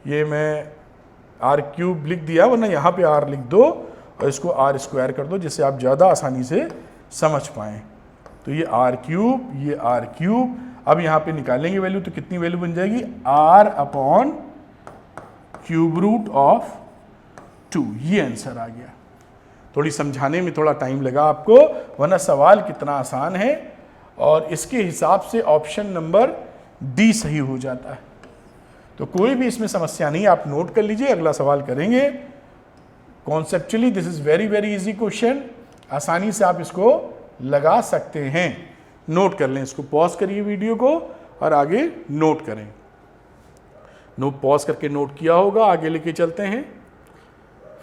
ये मैं r क्यूब लिख दिया, वरना यहाँ पे r लिख दो और इसको r स्क्वायर कर दो जिससे आप ज़्यादा आसानी से समझ पाएँ। तो ये r क्यूब, ये r क्यूब, अब यहाँ पे निकालेंगे वैल्यू तो कितनी वैल्यू बन जाएगी, r upon cube root of 2, ये आंसर आ गया। थोड़ी समझाने में थोड़ा टाइम लगा आपको, वरना सवाल कितना आसान है, और इसके हिसाब से ऑप्शन नंबर डी सही हो जाता है। तो कोई भी इसमें समस्या नहीं, आप नोट कर लीजिए, अगला सवाल करेंगे। Conceptually this is very very easy question, आसानी से आप इसको लगा सकते हैं। नोट कर लें, इसको पॉज करिए वीडियो को और आगे नोट करें। पॉज करके नोट किया होगा, आगे लेके चलते हैं,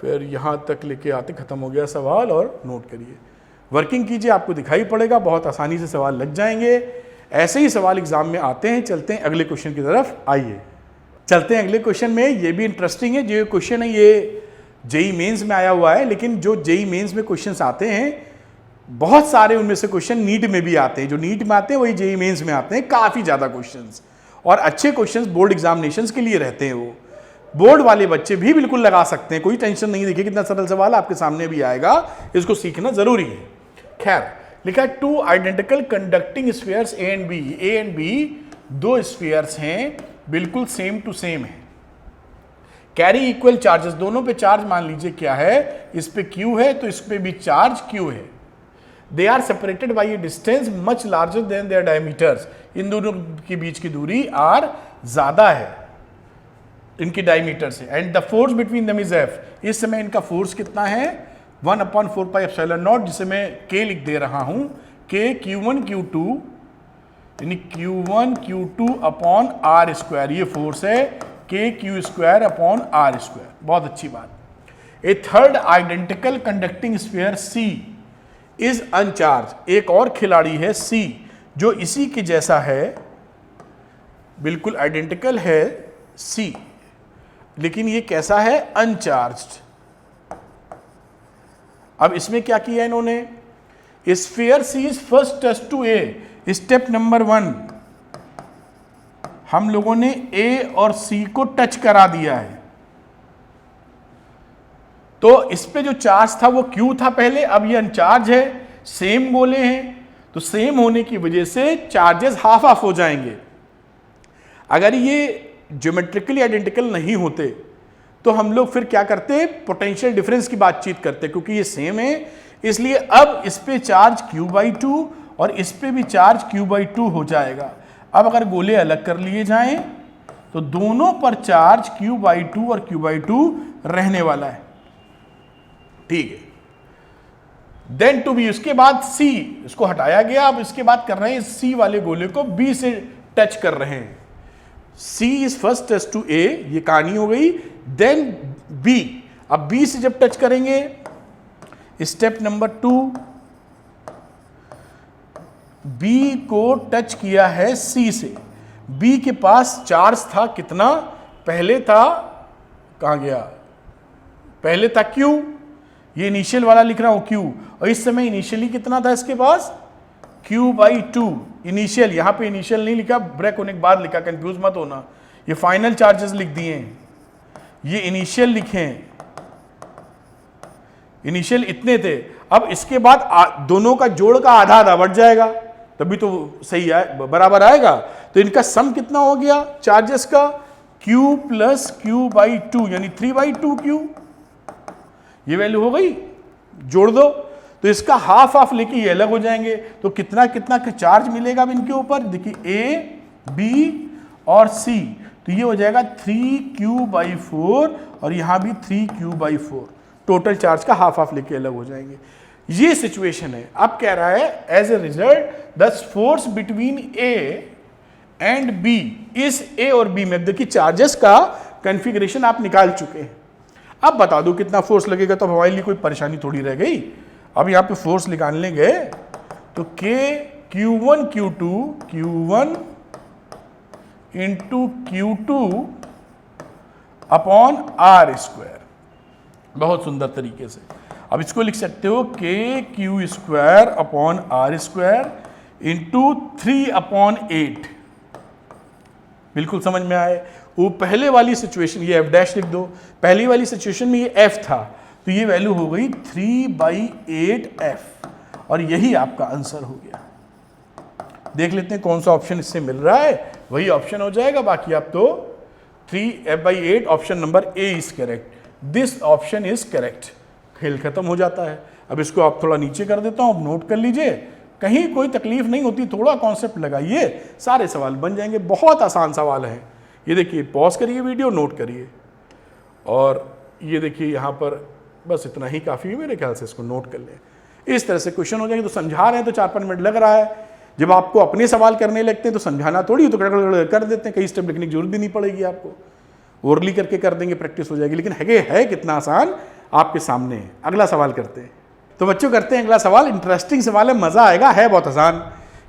फिर यहाँ तक लेके आते खत्म हो गया सवाल, और नोट करिए, वर्किंग कीजिए, आपको दिखाई पड़ेगा, बहुत आसानी से सवाल लग जाएंगे। ऐसे ही सवाल एग्जाम में आते हैं। चलते हैं अगले क्वेश्चन की तरफ, आइए चलते हैं अगले क्वेश्चन में। ये भी इंटरेस्टिंग है, जो क्वेश्चन है ये जेई मेंस में आया हुआ है, लेकिन जो जेई मेंस में क्वेश्चंस आते हैं बहुत सारे उनमें से क्वेश्चन नीट में भी आते हैं, जो नीट में आते हैं वही जेई मेंस में आते हैं, काफ़ी ज़्यादा क्वेश्चंस, और अच्छे क्वेश्चंस बोर्ड एग्जामिनेशंस के लिए रहते हैं। वो बोर्ड वाले बच्चे भी बिल्कुल लगा सकते हैं, कोई टेंशन नहीं। देखिए कितना सरल सवाल आपके सामने भी आएगा, इसको सीखना जरूरी है। खैर, लिखा है 2 identical conducting spheres A and B, 2 spheres हैं, बिल्कुल सेम टू सेम है, कैरी इक्वल चार्जेस, दोनों पे चार्ज मान लीजिए क्या है, इस पे Q है तो इस पे भी चार्ज Q है। They are separated by a distance much larger than their diameters, इन दोनों के बीच की दूरी R ज्यादा है इनकी डायमीटर से। And the force between them is F, इस समय इनका फोर्स कितना है, 1 अपॉन 4 पाई एप्सिलॉन नॉट, जिसे मैं K लिख दे रहा हूं, K Q1 Q2 यानी Q1 Q2 upon r square, ये फोर्स है KQ² अपॉन आर स्क्वायर। बहुत अच्छी बात। A third identical conducting sphere C is uncharged, एक और खिलाड़ी है C जो इसी के जैसा है, बिल्कुल आइडेंटिकल है C, लेकिन ये कैसा है, अनचार्ज्ड। अब इसमें क्या किया इन्होंने, sphere C is first touch to A, step number 1 हम लोगों ने A और C को टच करा दिया है। तो इस पे जो चार्ज था वो Q था पहले, अब ये अनचार्ज है, सेम गोले हैं, तो सेम होने की वजह से चार्जेस हाफ हाफ हो जाएंगे। अगर ये ज्योमेट्रिकली आइडेंटिकल नहीं होते तो हम लोग फिर क्या करते, पोटेंशियल डिफरेंस की बातचीत करते, क्योंकि ये सेम है इसलिए अब इस पे चार्ज Q/2 और इस पे भी चार्ज Q/2 हो जाएगा। अब अगर गोले अलग कर लिए जाएं तो दोनों पर चार्ज Q/2 और Q/2 रहने वाला है, ठीक है। देन टू बी, उसके बाद C, इसको हटाया गया, अब इसके बाद कर रहे हैं C वाले गोले को B से टच कर रहे हैं। C is first touch to A, ये कहानी हो गई। देन B, अब B से जब टच करेंगे, स्टेप नंबर 2, B को टच किया है C से, B के पास चार्ज था कितना, पहले था, कहां गया, पहले था Q, ये इनिशियल वाला लिख रहा हूं Q, और इस समय इनिशियली कितना था इसके पास, Q/2 इनिशियल, यहां पे इनिशियल नहीं लिखा, ब्रेक होने के बाद लिखा, कंफ्यूज मत होना, ये फाइनल चार्जेस लिख दिए हैं, ये इनिशियल लिखे हैं, इनिशियल इतने थे। अब इसके बाद दोनों का जोड़ का आधा आधा बढ़ जाएगा, तभी तो सही है, बराबर आएगा। तो इनका सम कितना हो गया चार्जेस का, Q प्लस Q/2 यानी 3/2Q, ये वैल्यू हो गई, जोड़ दो तो इसका हाफ हाफ लेके ये अलग हो जाएंगे, तो कितना कितना का चार्ज मिलेगा अब इनके ऊपर, देखिए A, B और C, तो ये हो जाएगा 3Q/4 और यहां भी 3Q/4, टोटल चार्ज का हाफ हाफ लेके अलग हो जाएंगे। ये सिचुएशन है। अब कह रहा है as a result the force between A and B इस A और B में, देखिए चार्जेस का कॉन्फ़िगरेशन आप निकाल चुके हैं। अब बता दो कितना फोर्स लगेगा, तो हमारे लिए कोई परेशानी थोड़ी रह गई। अब यहां पे फोर्स निकालने गए तो Q1 Q1 into Q2 upon r square, बहुत सुंदर तरीके से। अब इसको लिख सकते हो KQ² upon r square into 3/8, बिल्कुल समझ में आए। वो पहले वाली सिचुएशन, ये F' लिख दो, पहली वाली सिचुएशन में ये F था, तो ये वैल्यू हो गई 3/8F, और यही आपका आंसर हो गया। देख लेते हैं कौन सा ऑप्शन इससे मिल रहा है, वही ऑप्शन हो जाएगा। बाकी आप तो 3F/8, option number A is correct, this option is correct. खेल खत्म हो जाता है। अब इसको आप थोड़ा नीचे कर देता हूं, नोट कर लीजिए, कहीं कोई तकलीफ नहीं होती, थोड़ा कॉन्सेप्ट लगाइए, सारे सवाल बन जाएंगे। बहुत आसान सवाल है ये, देखिए पॉज करिए वीडियो, नोट करिए, और ये देखिए यहाँ पर बस इतना ही काफ़ी है मेरे ख्याल से, इसको नोट कर लें। इस तरह से क्वेश्चन हो जाएंगे। तो समझा रहे हैं तो 4-5 मिनट लग रहा है, जब आपको अपने सवाल करने लगते हैं तो समझाना थोड़ी, तो कर देते हैं, कई स्टेप लिखने की जरूरत भी नहीं पड़ेगी आपको, ओरली करके कर देंगे, प्रैक्टिस हो जाएगी। लेकिन है कितना आसान आपके सामने है। अगला सवाल करते हैं। तो बच्चों करते हैं अगला सवाल, इंटरेस्टिंग सवाल है, मजा आएगा, है बहुत आसान।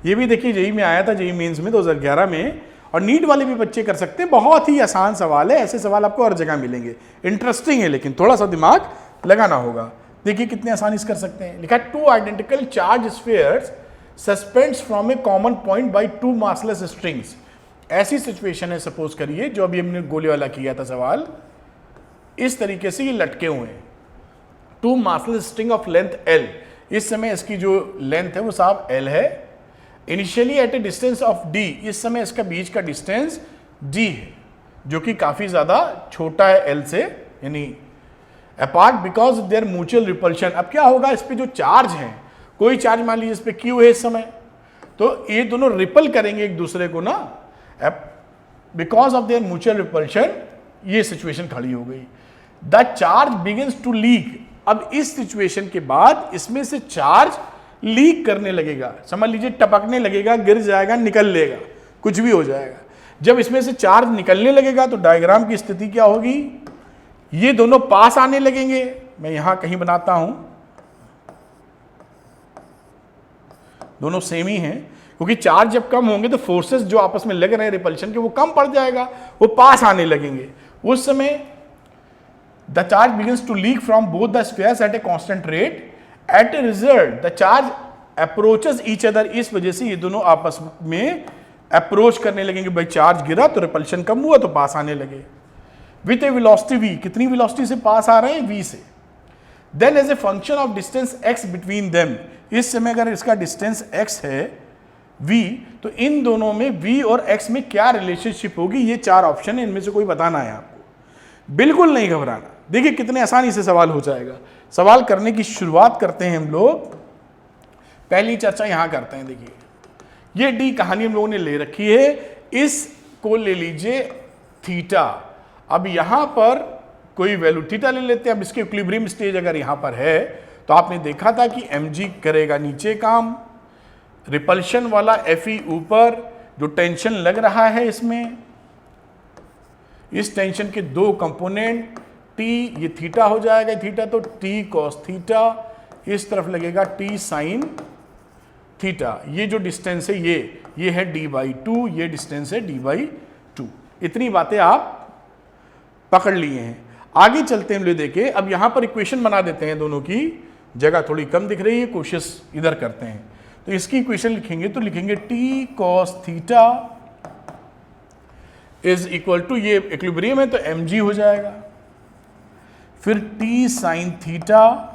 ये भी देखिए जेईई में आया था, जेईई मेंस में 2011 में, और नीट वाले भी बच्चे कर सकते हैं। बहुत ही आसान सवाल है, ऐसे सवाल आपको हर जगह मिलेंगे। इंटरेस्टिंग है लेकिन थोड़ा सा दिमाग लगाना होगा। देखिए कितने आसानी से कर सकते हैं। लिखा है 2 identical charge spheres suspends from a common point by 2 massless strings. ऐसी सिचुएशन है, सपोज करिए, जो अभी हमने गोले वाला किया था सवाल, इस तरीके से ये लटके हुए हैं, 2 massless string of length L। इस समय इसकी जो लेंथ है वो साहब L है। Initially at a distance of D, इस समय इसका बीच का डिस्टेंस D है, जो कि काफी ज्यादा छोटा है L से, यानी apart because there mutual repulsion. अब क्या होगा, इस पे जो चार्ज है, कोई चार्ज मान लीजिए इस पे Q है इस समय, तो ये दोनों रिपल करेंगे एक दूसरे को ना, because of their mutual repulsion. ये सिचुएशन खड़ी हो गई। The charge begins to leak. अब इस सिचुएशन के बाद इसमें से चार्ज लीक करने लगेगा, समझ लीजिए टपकने लगेगा, गिर जाएगा, निकल लेगा, कुछ भी हो जाएगा। जब इसमें से चार्ज निकलने लगेगा तो डायग्राम की स्थिति क्या होगी, ये दोनों पास आने लगेंगे। मैं यहां कहीं बनाता हूं, दोनों सेम ही हैं, क्योंकि चार्ज जब कम होंगे तो फोर्सेस जो आपस में लग रहे हैं रिपल्शन के वो कम पड़ जाएगा, वो पास आने लगेंगे। उस समय the charge begins to leak from both the spheres at a constant rate. At a result the charge approaches each other. इस वजह से ये दोनों आपस में अप्रोच करने लगेंगे। भाई चार्ज गिरा तो रिपल्शन कम हुआ तो पास आने लगे। विथ ए वेलोसिटी v, कितनी वेलोसिटी से पास आ रहे हैं, v से। Then as a function of distance x between them, इस समय अगर इसका डिस्टेंस x है v, तो इन दोनों में v और x में क्या रिलेशनशिप होगी, ये 4 ऑप्शन है, इनमें से कोई बताना है आपको। बिल्कुल नहीं घबराना, देखिए कितने आसानी से सवाल हो जाएगा। सवाल करने की शुरुआत करते हैं हम लोग, पहली चर्चा यहां करते हैं। देखिए ये डी कहानी हम लोगों ने ले रखी है, इसको ले लीजिए थीटा। अब यहां पर कोई वैल्यू थीटा ले लेते हैं। अब इसके इक्विलिब्रियम स्टेज अगर यहां पर है तो आपने देखा था कि mg करेगा नीचे काम, रिपल्शन वाला Fe ऊपर। जो टेंशन लग रहा है इसमें, इस टेंशन के 2 कंपोनेंट T, ये थीटा हो जाएगा, थीटा तो T cos थीटा, इस तरफ लगेगा T sin थीटा। ये जो डिस्टेंस है ये है d/2, ये डिस्टेंस है d/2। इतनी बातें आप पकड़ लिए हैं। आगे चलते हैं, देखे अब यहां पर इक्वेशन बना देते हैं, दोनों की जगह थोड़ी कम दिख रही है, कोशिश इधर करते हैं। तो इसकी इक्वेशन लिखेंगे तो लिखेंगे T cos theta is equal to, ये इक्विलिब्रियम है तो mg हो जाएगा, फिर T sin theta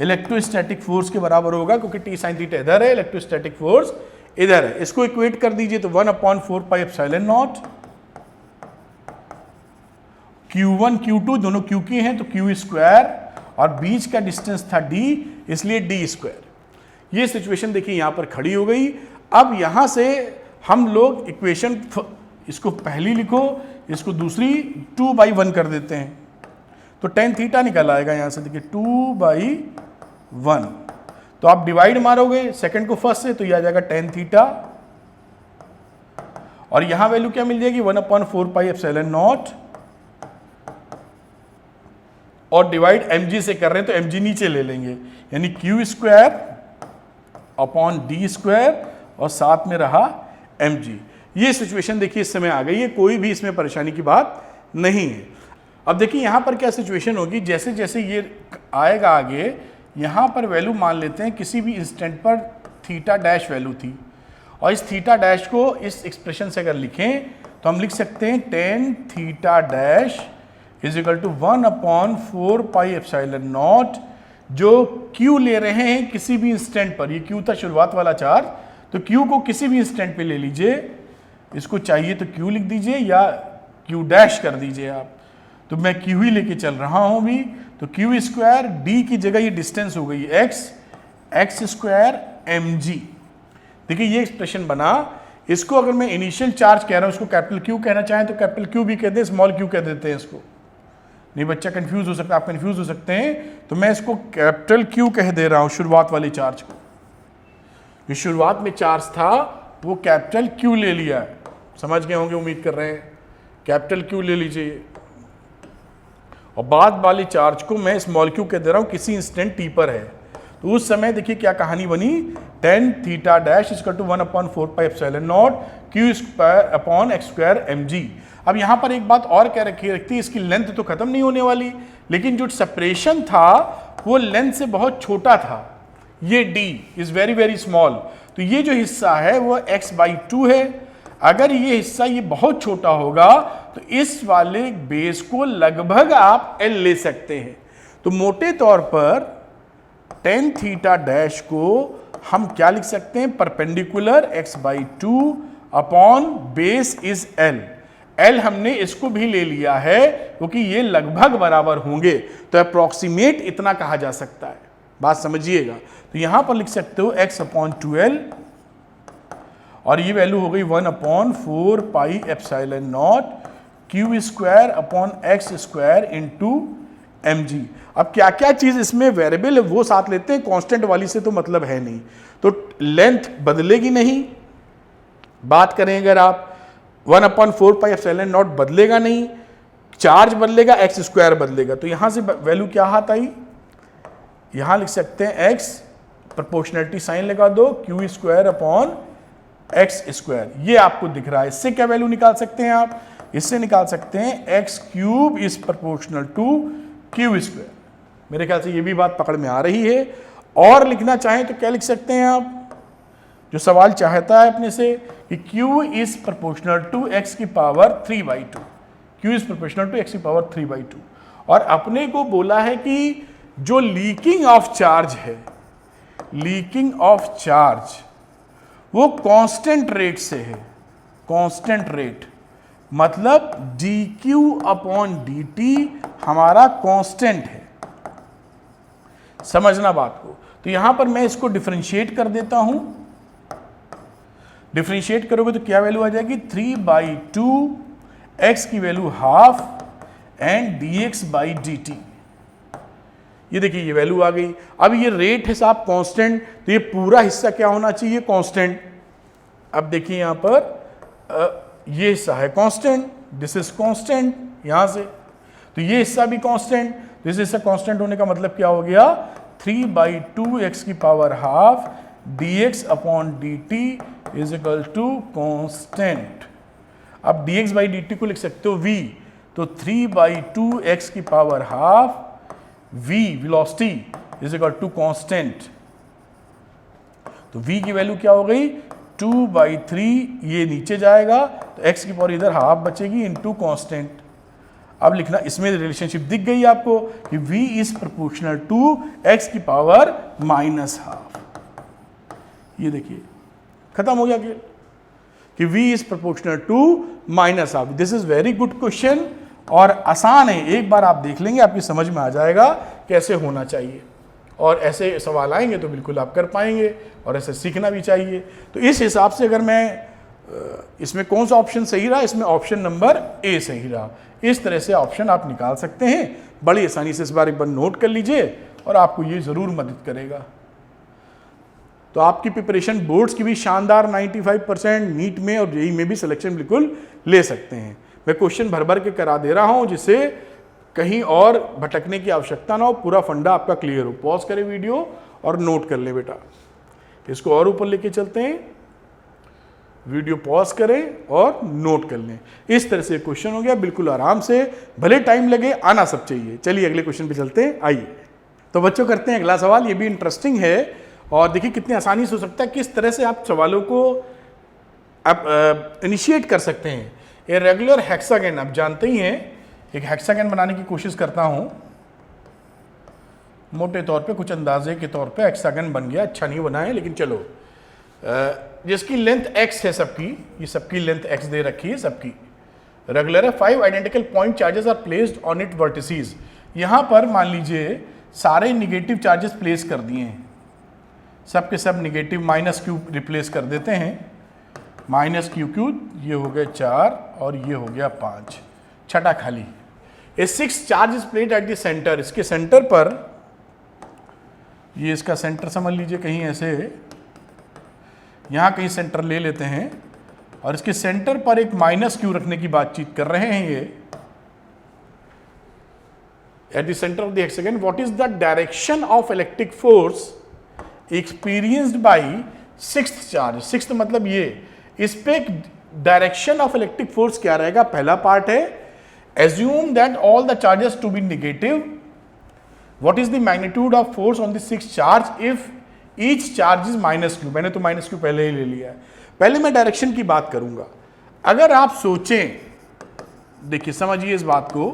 electrostatic force के बराबर होगा, क्योंकि T sin थीटा इधर है, इलेक्ट्रोस्टैटिक फोर्स इधर है। इसको इक्वेट कर दीजिए तो 1/4 pi epsilon not Q1 Q2 दोनों Q के हैं तो Q स्क्वायर, और बीच का डिस्टेंस था D, इसलिए D स्क्वायर। ये सिचुएशन देखिए यहां पर खड़ी हो गई। अब यहां से हम लोग इक्वेशन, इसको पहली लिखो, इसको दूसरी 2/1 कर देते हैं, तो tan थीटा निकल आएगा यहां से। देखिए 2/1, तो आप डिवाइड मारोगे सेकंड को फर्स्ट से तो ये आ जाएगा tan थीटा, और यहां वैल्यू क्या मिल जाएगी 1/4 पाई एप्सिलॉन नॉट, और डिवाइड mg से कर रहे हैं तो mg नीचे ले लेंगे, यानी Q square upon D square, और साथ में रहा mg। ये सिचुएशन देखिए इस समय आ गई है, कोई भी इसमें परेशानी की बात नहीं है। अब देखिए यहां पर क्या सिचुएशन होगी, जैसे जैसे ये आएगा आगे, यहां पर वैल्यू मान लेते हैं किसी भी इंस्टेंट पर थीटा डैश वैल्यू थी, और इस थीटा डैश को इस एक्सप्रेशन से अगर लिखें तो हम लिख सकते हैं tan theta dash is equal to 1/4 pi epsilon naught, जो Q ले रहे हैं किसी भी इंस्टेंट पर, ये Q था शुरुआत वाला चार्ज, तो Q को किसी भी इंस्टेंट पे ले लीजिए, इसको चाहिए तो Q लिख दीजिए या Q डैश कर दीजिए आप, तो मैं Q ही लेके चल रहा हूं भी, तो Q स्क्वायर, D की जगह ये डिस्टेंस हो गई x स्क्वायर mg। देखिए ये एक्सप्रेशन बना। इसको अगर मैं इनिशियल चार्ज कह रहा हूं, इसको कैपिटल Q कहना चाहें तो कैपिटल Q भी कहते हैं, स्मॉल q कह देते हैं इसको, नहीं बच्चा कंफ्यूज हो सकता है, आप कंफ्यूज हो सकते हैं, तो मैं इसको कैपिटल Q कह दे रहा हूं शुरुआत वाले चार्ज को। जो शुरुआत में चार्ज था वो कैपिटल Q ले लिया है, समझ गए होंगे, उम्मीद कर रहे हैं, कैपिटल Q ले लीजिए, और बाद वाले चार्ज को मैं स्मॉल q कह दे रहा हूं, किसी इंस्टेंट t पर है। तो उस समय देखिए क्या कहानी बनी, tan theta dash equal to 1/4 pi epsilon naught Q square upon x square mg। अब यहां पर एक बात और कह रखी, इसकी लेंथ तो खत्म नहीं होने वाली, लेकिन जो सेपरेशन था वो लेंथ से बहुत छोटा था, ये d is very very small, तो ये जो हिस्सा है वो x/2 है। अगर ये हिस्सा ये बहुत छोटा होगा तो इस वाले बेस को लगभग आप L ले सकते हैं। तो मोटे तौर पर tan थीटा डैश को हम क्या लिख सकते हैं, perpendicular x/2 upon base is L। L हमने इसको भी ले लिया है क्योंकि ये लगभग बराबर होंगे, तो अप्रोक्सीमेट इतना कहा जा सकता है, बात समझिएगा। तो यहां पर लिख सकते हो x/2L, और ये वैल्यू हो गई 1/4 pi epsilon naught Q square upon x square into mg। अब क्या क्या चीज इसमें वेरिएबल है वो साथ लेते हैं, कांस्टेंट वाली से तो मतलब है नहीं, तो लेंथ बदलेगी नहीं। बात करें अगर आप 1/4πε0 बदलेगा नहीं, चार्ज बदलेगा, एक्स स्क्वायर बदलेगा, तो यहां से वैल्यू क्या हाथ आई, यहां लिख सकते हैं एक्स, प्रोपोर्शनलिटी साइन लगा दो, Q square upon x square, ये आपको दिख रहा है। इससे क्या वैल्यू निकाल सकते हैं आप, इससे निकाल सकते हैं x cube is proportional to Q square. मेरे ख्याल से ये भी बात पकड़ में आ रही है। और लिखना चाहें तो क्या लिख सकते हैं आप, जो सवाल चाहता है अपने से कि Q is proportional to x की power 3/2, Q is proportional to x की पावर 3/2, और अपने को बोला है कि जो लीकिंग ऑफ चार्ज है, लीकिंग ऑफ चार्ज वो कांस्टेंट रेट से है, कांस्टेंट रेट मतलब dQ/dt हमारा कांस्टेंट है। समझना बात को, तो यहां पर मैं इसको डिफरेंशिएट कर देता हूं। डिफरेंशिएट करोगे तो क्या वैल्यू आ जाएगी, 3/2, x की वैल्यू हाफ एंड dx/dt। ये देखिए ये वैल्यू आ गई। अब ये रेट है साहब कांस्टेंट, तो ये पूरा हिस्सा क्या होना चाहिए, कांस्टेंट। अब देखिए यहां पर ये हिस्सा है कांस्टेंट, दिस इज कांस्टेंट यहां से, तो ये हिस्सा भी कांस्टेंट, दिस हिस्सा कांस्टेंट होने का मतलब क्या हो गया, 3/2 x की power half dx/dt is equal to constant. अब dx/dt को लिख सकते हो v, तो 3/2 x की power half v velocity is equal to constant, तो v की वैल्यू क्या हो गई, 2/3, ये नीचे जाएगा तो x की पावर इधर हाफ बचेगी इनटू कांस्टेंट। अब लिखना, इसमें रिलेशनशिप दिख गई आपको कि v is proportional to x की पावर -हाफ। ये देखिए खत्म हो गया कि v is proportional to -half. This is very good question और आसान है, एक बार आप देख लेंगे आपकी समझ में आ जाएगा कैसे होना चाहिए, और ऐसे सवाल आएंगे तो बिल्कुल आप कर पाएंगे, और ऐसे सीखना भी चाहिए। तो इस हिसाब से अगर मैं इसमें कौन सा ऑप्शन सही रहा, इसमें ऑप्शन नंबर ए सही रहा। इस तरह से ऑप्शन आप निकाल सकते हैं, बड़ी आसानी से। इस बार एक बार नोट कर लीजिए और आपको ये ज़रूर मदद करेगा। तो आपकी प्रिपरेशन बोर्ड्स की भी शानदार 95%, नीट में और जेईई में भी सिलेक्शन बिल्कुल ले सकते हैं। मैं क्वेश्चन भर भर के करा दे रहा हूँ जिससे कहीं और भटकने की आवश्यकता ना हो, पूरा फंडा आपका क्लियर हो। पॉज करें वीडियो और नोट कर लें बेटा, इसको और ऊपर लेके चलते हैं, वीडियो पॉज करें और नोट कर लें। इस तरह से क्वेश्चन हो गया बिल्कुल आराम से, भले टाइम लगे, आना सब चाहिए। चलिए अगले क्वेश्चन पे चलते हैं, आइए। तो बच्चों करते हैं अगला सवाल, ये भी इंटरेस्टिंग है और देखिए कितनी आसानी से हो सकता है, किस तरह से आप सवालों को आप इनिशिएट कर सकते हैं। ये रेगुलर हेक्सागन आप जानते ही हैं, एक हेक्सागन बनाने की कोशिश करता हूं, मोटे तौर पे कुछ अंदाजे के तौर पे हेक्सागन बन गया, अच्छा नहीं बना है लेकिन चलो। जिसकी लेंथ x है सबकी, ये सबकी लेंथ x दे रखी है, सबकी रेगुलर है। 5 identical point charges are placed on it vertices. यहां पर मान लीजिए सारे निगेटिव चार्जेस प्लेस कर दिए हैं, सब के सब निगेटिव, -q रिप्लेस कर देते हैं, -q, ये हो गया 4 और ये हो गया 5, छठा खाली। ए 6 charge is placed at the centre, इसके सेंटर पर, ये इसका सेंटर समझ लीजिए कहीं ऐसे, यहां कहीं सेंटर ले लेते हैं और इसके सेंटर पर एक -q रखने की बातचीत कर रहे हैं। ये at the centre of the hexagon, what is the direction of electric force experienced bye 6th charge. 6th मतलब ये, इस पे डायरेक्शन ऑफ इलेक्ट्रिक फोर्स क्या रहेगा, पहला पार्ट है assume that all the charges to be negative, what is the magnitude of force on the 6th charge if each charge is -q। मैंने तो -q पहले ही ले लिया है, पहले मैं डायरेक्शन की बात करूंगा। अगर आप सोचें, देखिए समझिए इस बात को,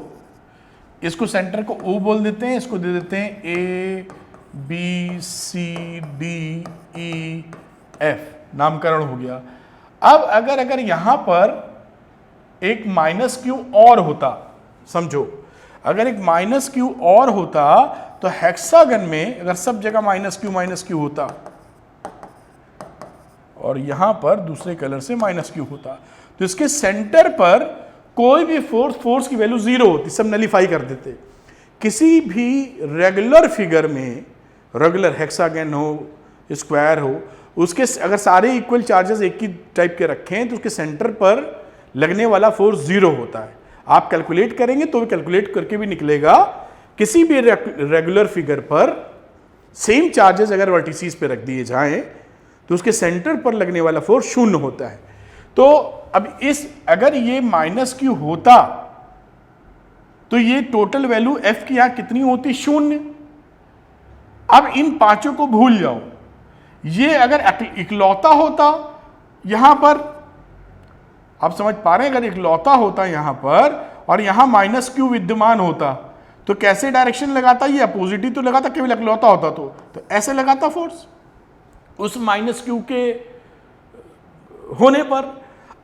इसको सेंटर को O बोल देते हैं, इसको दे देते हैं A B C D E F, नामकरण हो गया। अब अगर यहां पर एक -q और होता, समझो अगर एक -q और होता तो हेक्सागन में अगर सब जगह -q होता और यहां पर दूसरे कलर से -q होता, तो इसके सेंटर पर कोई भी फोर्स की वैल्यू 0 होती, सब नलीफाई कर देते। किसी भी रेगुलर फिगर में, रेगुलर हेक्सागन हो, स्क्वायर हो, उसके अगर सारे इक्वल चार्जेस एक ही टाइप के रखें तो उसके सेंटर पर लगने वाला फोर्स 0 होता है। आप कैलकुलेट करेंगे तो कैलकुलेट करके भी निकलेगा, किसी भी रेगुलर फिगर पर सेम चार्जेस अगर वर्टिसेस पे रख दिए जाएं तो उसके सेंटर पर लगने वाला फोर्स 0 होता है। तो अब अगर ये -q होता तो ये टोटल वैल्यू F की यहां कितनी होती? 0। अब इन पांचों को भूल जाओ, ये अगर इकलौता होता यहां पर, आप समझ पा रहे हैं, अगर इकलौता होता यहां पर और यहां -q विद्यमान होता तो कैसे डायरेक्शन लगाता? ये अपोजिट ही तो लगाता, केवल इकलौता होता तो ऐसे लगाता फोर्स उस -q के होने पर।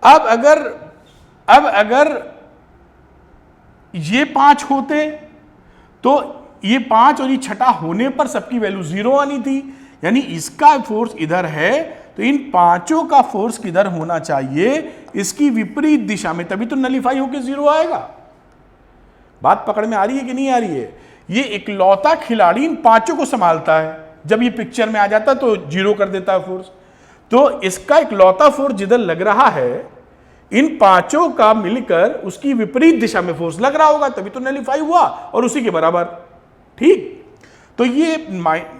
अब अगर ये 5 होते तो ये 5 और ये छठा होने पर सबकी वैल्यू 0 आनी थी, यानी इसका फोर्स इधर है तो इन पांचों का फोर्स किधर होना चाहिए? इसकी विपरीत दिशा में, तभी तो नलीफाई होकर 0 आएगा। बात पकड़ में आ रही है कि नहीं आ रही है? ये इकलौता खिलाड़ी इन पांचों को संभालता है, जब ये पिक्चर में आ जाता तो 0 कर देता है फोर्स। तो इसका इकलौता फोर्स जिधर लग रहा है, इन पांचों का मिलकर उसकी विपरीत दिशा में फोर्स लग रहा होगा, तभी तो नलीफाई हुआ और उसी के बराबर। ठीक, तो ये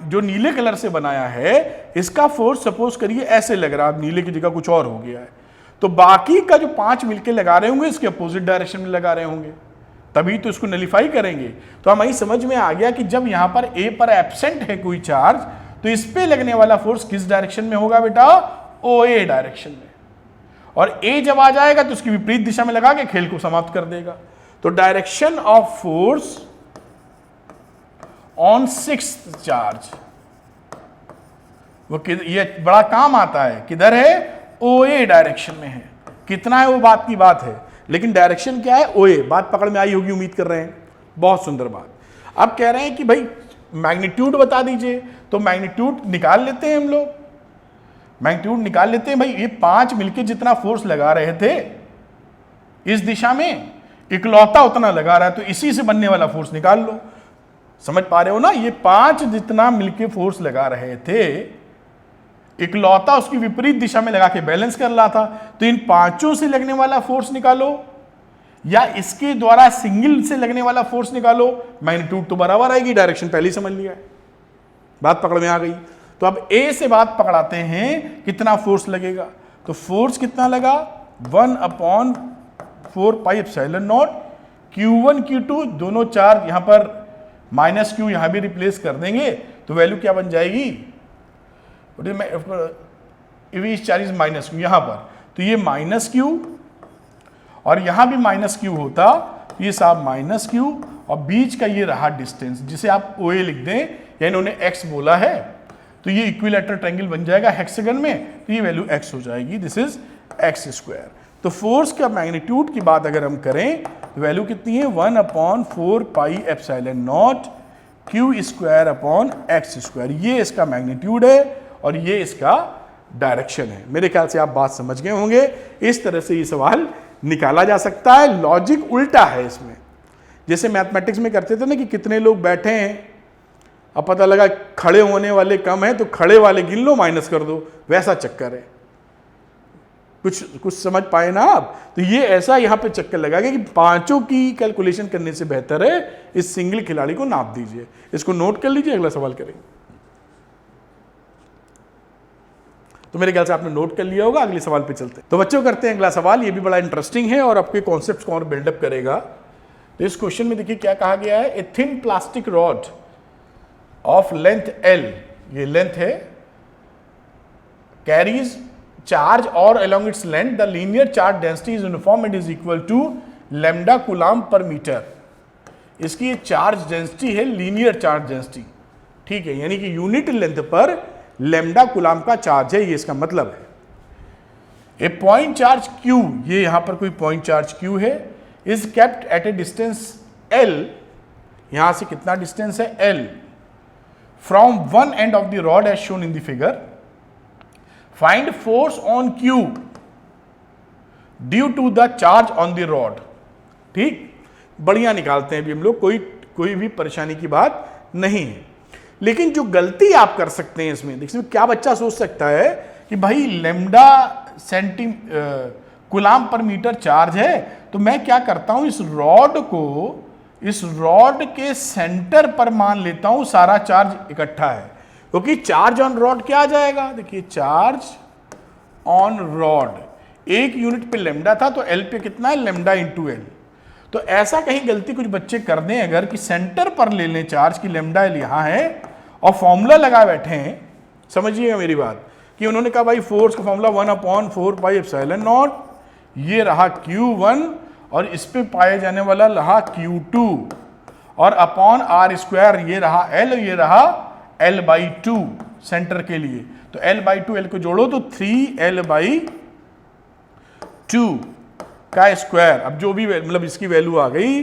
जो नीले कलर से बनाया है, इसका फोर्स सपोज करिए ऐसे लग रहा है, नीले की जगह कुछ और हो गया है, तो बाकी का जो 5 मिलके लगा रहे होंगे इसके अपोजिट डायरेक्शन में लगा रहे होंगे, तभी तो इसको नलीफाई करेंगे। तो हमें समझ में आ गया कि जब यहां पर ए पर एब्सेंट है कोई चार्ज, तो इस पे लगने वाला फोर्स किस डायरेक्शन में होगा बेटा? OA डायरेक्शन में। और ए जब आ जाएगा तो उसकी विपरीत दिशा में लगा के खेल को समाप्त कर देगा। तो direction of force on 6th charge, वो ये बड़ा काम आता है, किधर है? OA डायरेक्शन में है। कितना है वो बात की बात है, लेकिन डायरेक्शन क्या है? OA। बात पकड़ में आई होगी उम्मीद कर रहे हैं, बहुत सुंदर बात। अब कह रहे हैं कि भाई मैग्नीट्यूड बता दीजिए, तो मैग्नीट्यूड निकाल लेते हैं हम लोग, मैग्नीट्यूड निकाल लेते हैं। भाई ये 5 मिलके जितना फोर्स लगा रहे थे इस दिशा में, इकलौता उतना लगा रहा है, तो इसी से बनने वाला फोर्स निकाल लो। समझ पा रहे हो ना? ये 5 जितना मिलके फोर्स लगा रहे थे, इकलौता उसकी विपरीत दिशा में लगा के बैलेंस कर रहा था, तो इन पांचों से लगने वाला फोर्स निकालो या इसके द्वारा सिंगल से लगने वाला फोर्स निकालो, मैग्नीट्यूड तो बराबर आएगी, डायरेक्शन पहले ही समझ लिया है, बात पकड़ में आ गई। तो अब ए से बात पकड़ाते हैं, कितना फोर्स लगेगा? तो फोर्स कितना लगा? 1/4 pi epsilon not, Q1 Q2 दोनों चार्ज यहां पर -q यहां भी रिप्लेस कर देंगे, तो वैल्यू क्या बन जाएगी? चार्ज -q यहां पर, तो ये -q और यहां भी -q होता, ये साहब -q और बीच का ये रहा डिस्टेंस, जिसे आप OA लिख दें, या इन्होंने x बोला है, तो ये इक्विलैटरल ट्रायंगल बन जाएगा हेक्सागन में, तो ये वैल्यू x हो जाएगी, दिस इज x²। तो फोर्स का मैग्नीट्यूड की बात अगर हम करें तो वैल्यू कितनी है? 1/4 पाई एप्सिलॉन नॉट Q²/x²। ये इसका मैग्नीट्यूड है और ये इसका डायरेक्शन है। मेरे ख्याल से आप बात समझ गए होंगे। इस तरह से ये सवाल निकाला जा सकता है। लॉजिक उल्टा है इसमें, जैसे मैथमेटिक्स में करते थे ना कि कितने लोग बैठे हैं, अब पता लगा खड़े होने वाले कम है तो खड़े वाले गिन लो, माइनस कर दो, वैसा चक्कर है। कुछ समझ पाए ना आप? तो ये ऐसा यहां पे चक्कर लगा कि पांचों की कैलकुलेशन करने से बेहतर है इस सिंगल खिलाड़ी को नाप दीजिए। इसको नोट कर लीजिए, अगला सवाल करेंगे। तो मेरे ख्याल से आपने नोट कर लिया होगा, अगले सवाल पे चलते हैं। तो बच्चों करते हैं अगला सवाल, ये भी बड़ा इंटरेस्टिंग है और आपके कॉन्सेप्ट्स को और बिल्डअप करेगा। तो इस क्वेश्चन में देखिए क्या कहा गया है, a thin plastic rod of length L, ये लेंथ है, कैरीज चार्ज और along its length the linear charge density is uniform and is equal to lambda coulomb per meter। इसकी चार्ज डेंसिटी है लीनियर चार्ज डेंसिटी, ठीक है, यानी कि unit length पर लैम्डा कूलम्ब का चार्ज है, ये इसका मतलब है। ए पॉइंट चार्ज Q, ये यहां पर कोई पॉइंट चार्ज Q है, is kept at a distance L, यहां से कितना डिस्टेंस है? L, from one end of the rod as shown in the figure. Find force on Q due to the charge on the rod. ठीक, बढ़िया निकालते हैं अभी हम लोग, कोई कोई भी परेशानी की बात नहीं है। लेकिन जो गलती आप कर सकते हैं इसमें, देखिए क्या बच्चा सोच सकता है कि भाई लैम्डा कूलाम पर मीटर चार्ज है, तो मैं क्या करता हूं, इस रॉड के सेंटर पर मान लेता हूं सारा चार्ज इकट्ठा है, क्योंकि चार्ज ऑन रॉड क्या आ जाएगा, देखिए चार्ज ऑन रॉड 1 यूनिट पे लैम्डा था, तो एल पे कितना है, लैम्डा इंटू एल। तो ऐसा कहीं गलती कुछ बच्चे कर दें अगर कि सेंटर पर ले लें चार्ज की लैम्डा एल यहां है और फॉर्मूला लगा बैठे हैं, समझिएगा मेरी बात, कि उन्होंने कहा भाई फोर्स का फॉर्मूला 1/4πε0, ये रहा Q1 और इस पे पाए जाने वाला रहा Q2 और अपॉन R स्क्वायर ये रहा L, ये रहा L/2 सेंटर के लिए। तो L/2 L को जोड़ो तो 3L/2 का स्क्वायर। अब जो भी मतलब इसकी वैल्यू आ गई,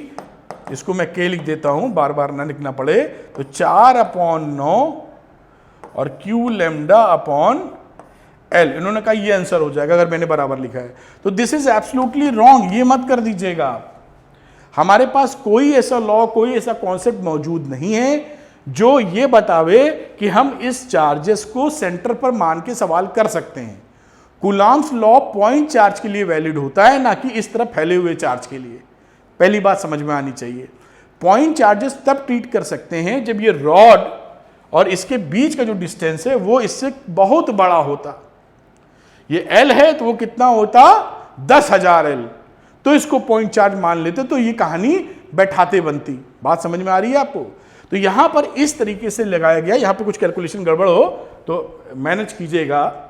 इसको मैं K लिख देता हूं, बार बार ना लिखना पड़े, तो 4/9 और Q लैम्डा अपॉन L। इन्होंने कहा ये आंसर हो जाएगा अगर मैंने बराबर लिखा है। तो दिस इज एब्सोल्युटली रॉन्ग, ये मत कर दीजिएगा आप। हमारे पास कोई ऐसा लॉ, कोई ऐसा कॉन्सेप्ट मौजूद नहीं है जो ये बतावे कि हम इस चार्जेस को सेंटर पर मान के सवाल कर सकते हैं। कूलॉम्स लॉ पॉइंट चार्ज के लिए वैलिड होता है, ना कि इस तरह फैले हुए चार्ज के लिए। पहली बात समझ में आनी चाहिए। पॉइंट चार्जेस तब ट्रीट कर सकते हैं जब ये रॉड और इसके बीच का जो डिस्टेंस है वो इससे बहुत बड़ा होता। ये L है तो वो कितना होता, 10,000 L, तो इसको पॉइंट चार्ज मान लेते, तो ये कहानी बैठाते बनती। बात समझ में आ रही है आपको? तो यहां पर इस तरीके से लगाया गया, यहां पर कुछ कैलकुलेशन गड़बड़ हो तो मैनेज कीजिएगा,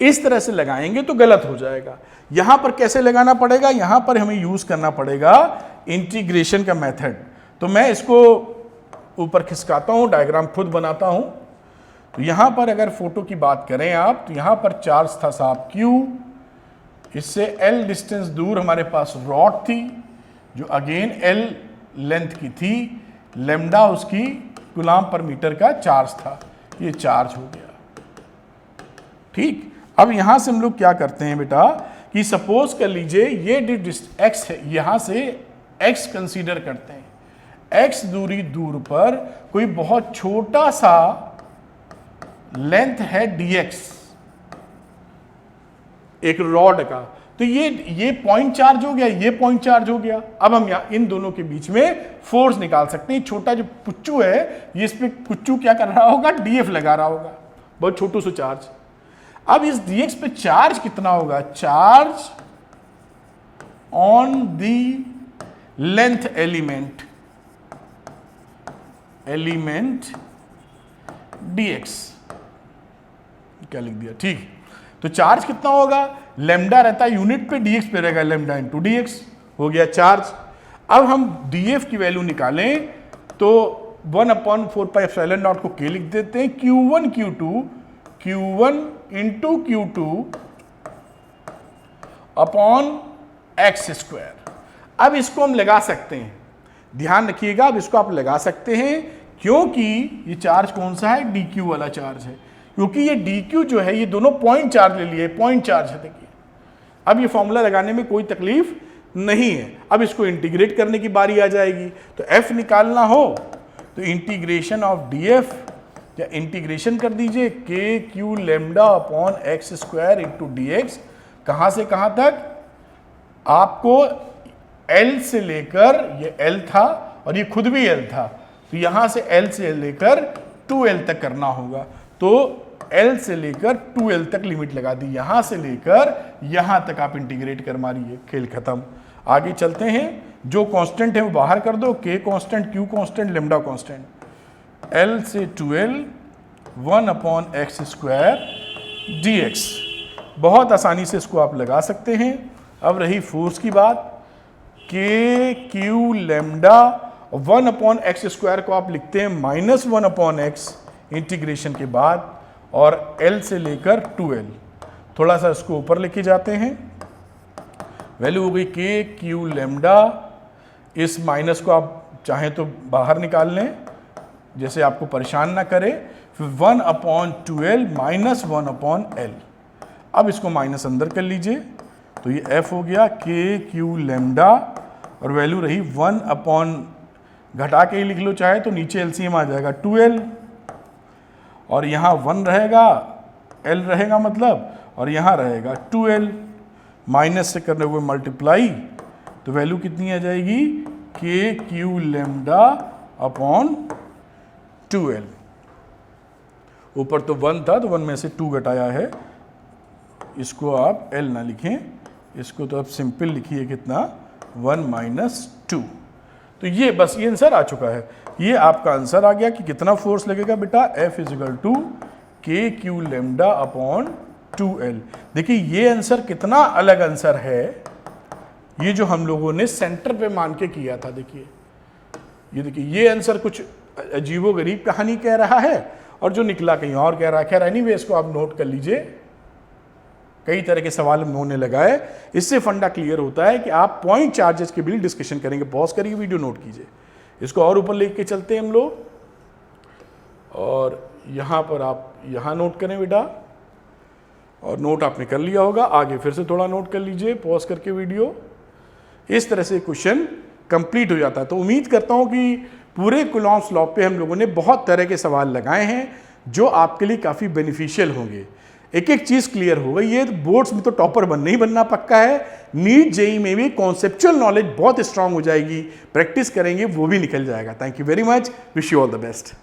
इस तरह से लगाएंगे तो गलत हो जाएगा। यहां पर कैसे लगाना पड़ेगा, यहां पर हमें यूज करना पड़ेगा इंटीग्रेशन का मेथड। तो मैं इसको ऊपर खिसकाता हूं, डायग्राम खुद बनाता हूं। तो यहां पर अगर फोटो की बात करें आप, तो यहां पर चार्ज था साहब Q, इससे L डिस्टेंस दूर हमारे पास रॉड थी जो अगेन L लेंथ की थी, लैम्डा उसकी कूलाम पर मीटर का चार्ज था, ये चार्ज हो गया। ठीक, अब यहां से हम लोग क्या करते हैं बेटा कि सपोज कर लीजिए ये x है, यहां से x कंसीडर करते हैं, x दूरी दूर पर कोई बहुत छोटा सा लेंथ है dx एक रॉड का, तो ये पॉइंट चार्ज हो गया, ये पॉइंट चार्ज हो गया। अब हम यहां इन दोनों के बीच में फोर्स निकाल सकते हैं। छोटा जो कुच्चू है, ये इस पे कुच्चू क्या कर रहा होगा, df लगा रहा होगा, बहुत छोटू सा चार्ज। अब इस dx पे चार्ज कितना होगा, charge on the length element dx, क्या लिख दिया, ठीक। तो चार्ज कितना होगा, लैम्डा रहता है यूनिट पे, dx पे रहेगा लैम्डा इंटू dx, हो गया चार्ज। अब हम df की वैल्यू निकालें तो 1/4πε0 को k लिख देते हैं, Q1 into Q2 upon x square. अब इसको हम लगा सकते हैं, ध्यान रखिएगा, अब इसको आप लगा सकते हैं क्योंकि ये चार्ज कौन सा है, dq वाला चार्ज है, क्योंकि ये dq जो है ये दोनों पॉइंट चार्ज ले लिए, पॉइंट चार्ज है। देखिए अब ये फॉर्मूला लगाने में कोई तकलीफ नहीं है। अब इसको इंटीग्रेट करने की बारी आ जाएगी, तो f निकालना हो तो इंटीग्रेशन ऑफ df, या इंटीग्रेशन कर दीजिए k q lambda upon x square into dx। कहां से कहां तक, आपको L से लेकर, ये L था और ये खुद भी L था, तो यहां से L से लेकर 2L तक करना होगा। तो L से लेकर 2L तक लिमिट लगा दी, यहां से लेकर यहां तक आप इंटीग्रेट कर मारिए, खेल खत्म। आगे चलते हैं, जो कांस्टेंट है वो बाहर कर दो, k constant, q constant, lambda constant. L से 2L 1/x स्क्वायर dx, बहुत आसानी से इसको आप लगा सकते हैं। अब रही फोर्स की बात, k q lambda 1/x square को आप लिखते हैं -1/x इंटीग्रेशन के बाद, और L से लेकर 2L, थोड़ा सा इसको ऊपर लेके जाते हैं, वैल्यू हो गई k q लैम्डा। इस माइनस को आप चाहें तो बाहर निकाल लें, जैसे आपको परेशान ना करे, फिर 1/2L माइनस 1/L। अब इसको माइनस अंदर कर लीजिए, तो ये f हो गया k q लैम्डा, और वैल्यू रही 1/, घटा के ही लिख लो चाहे तो, नीचे एलसीएम आ जाएगा 2l और यहाँ 1 रहेगा, l रहेगा मतलब, और यहाँ रहेगा 2l, माइनस से करने हुए मल्टीप्लाई, तो वैल्यू कितनी आ जाएगी के क्यू लेमडा अपॉन 2l। ऊपर तो 1 था तो 1 में से 2 घटाया है, इसको आप l ना लिखें, इसको तो आप सिंपल लिखिए कितना 1 माइनस 2। तो ये बस ये आंसर आ चुका है, ये आपका आंसर आ गया कि कितना फोर्स लगेगा बेटा, F इजिकल टू के क्यू लेमडा अपॉन 2l। देखिए ये आंसर कितना अलग आंसर है, ये जो हम लोगों ने सेंटर पे मान के किया था। देखिए ये देखिए ये आंसर कुछ अजीबोगरीब कहानी कह रहा है और जो निकला कहीं और कह रहा है। खैर एनीवे इसको आप नोट कर लीजिए, कई तरह के सवाल उन्होंने लगाए, इससे फंडा क्लियर होता है कि आप पॉइंट चार्जेस के भी डिस्कशन करेंगे। पॉज करिए, वीडियो नोट कीजिए, इसको और ऊपर लेके चलते हैं हम लोग, और यहाँ पर आप यहाँ नोट करें बेटा, और नोट आपने कर लिया होगा, आगे फिर से थोड़ा नोट कर लीजिए पॉज करके वीडियो। इस तरह से क्वेश्चन कंप्लीट हो जाता है। तो उम्मीद करता हूँ कि पूरे कूलॉम्स लॉ पे हम लोगों ने बहुत तरह के सवाल लगाए हैं जो आपके लिए काफ़ी बेनिफिशियल होंगे। एक एक चीज़ क्लियर हो गई है, बोर्ड्स में तो टॉपर बनना ही बनना पक्का है, नीट जेई में भी कॉन्सेप्चुअल नॉलेज बहुत स्ट्रांग हो जाएगी, प्रैक्टिस करेंगे वो भी निकल जाएगा। Thank you very much, wish you all the best.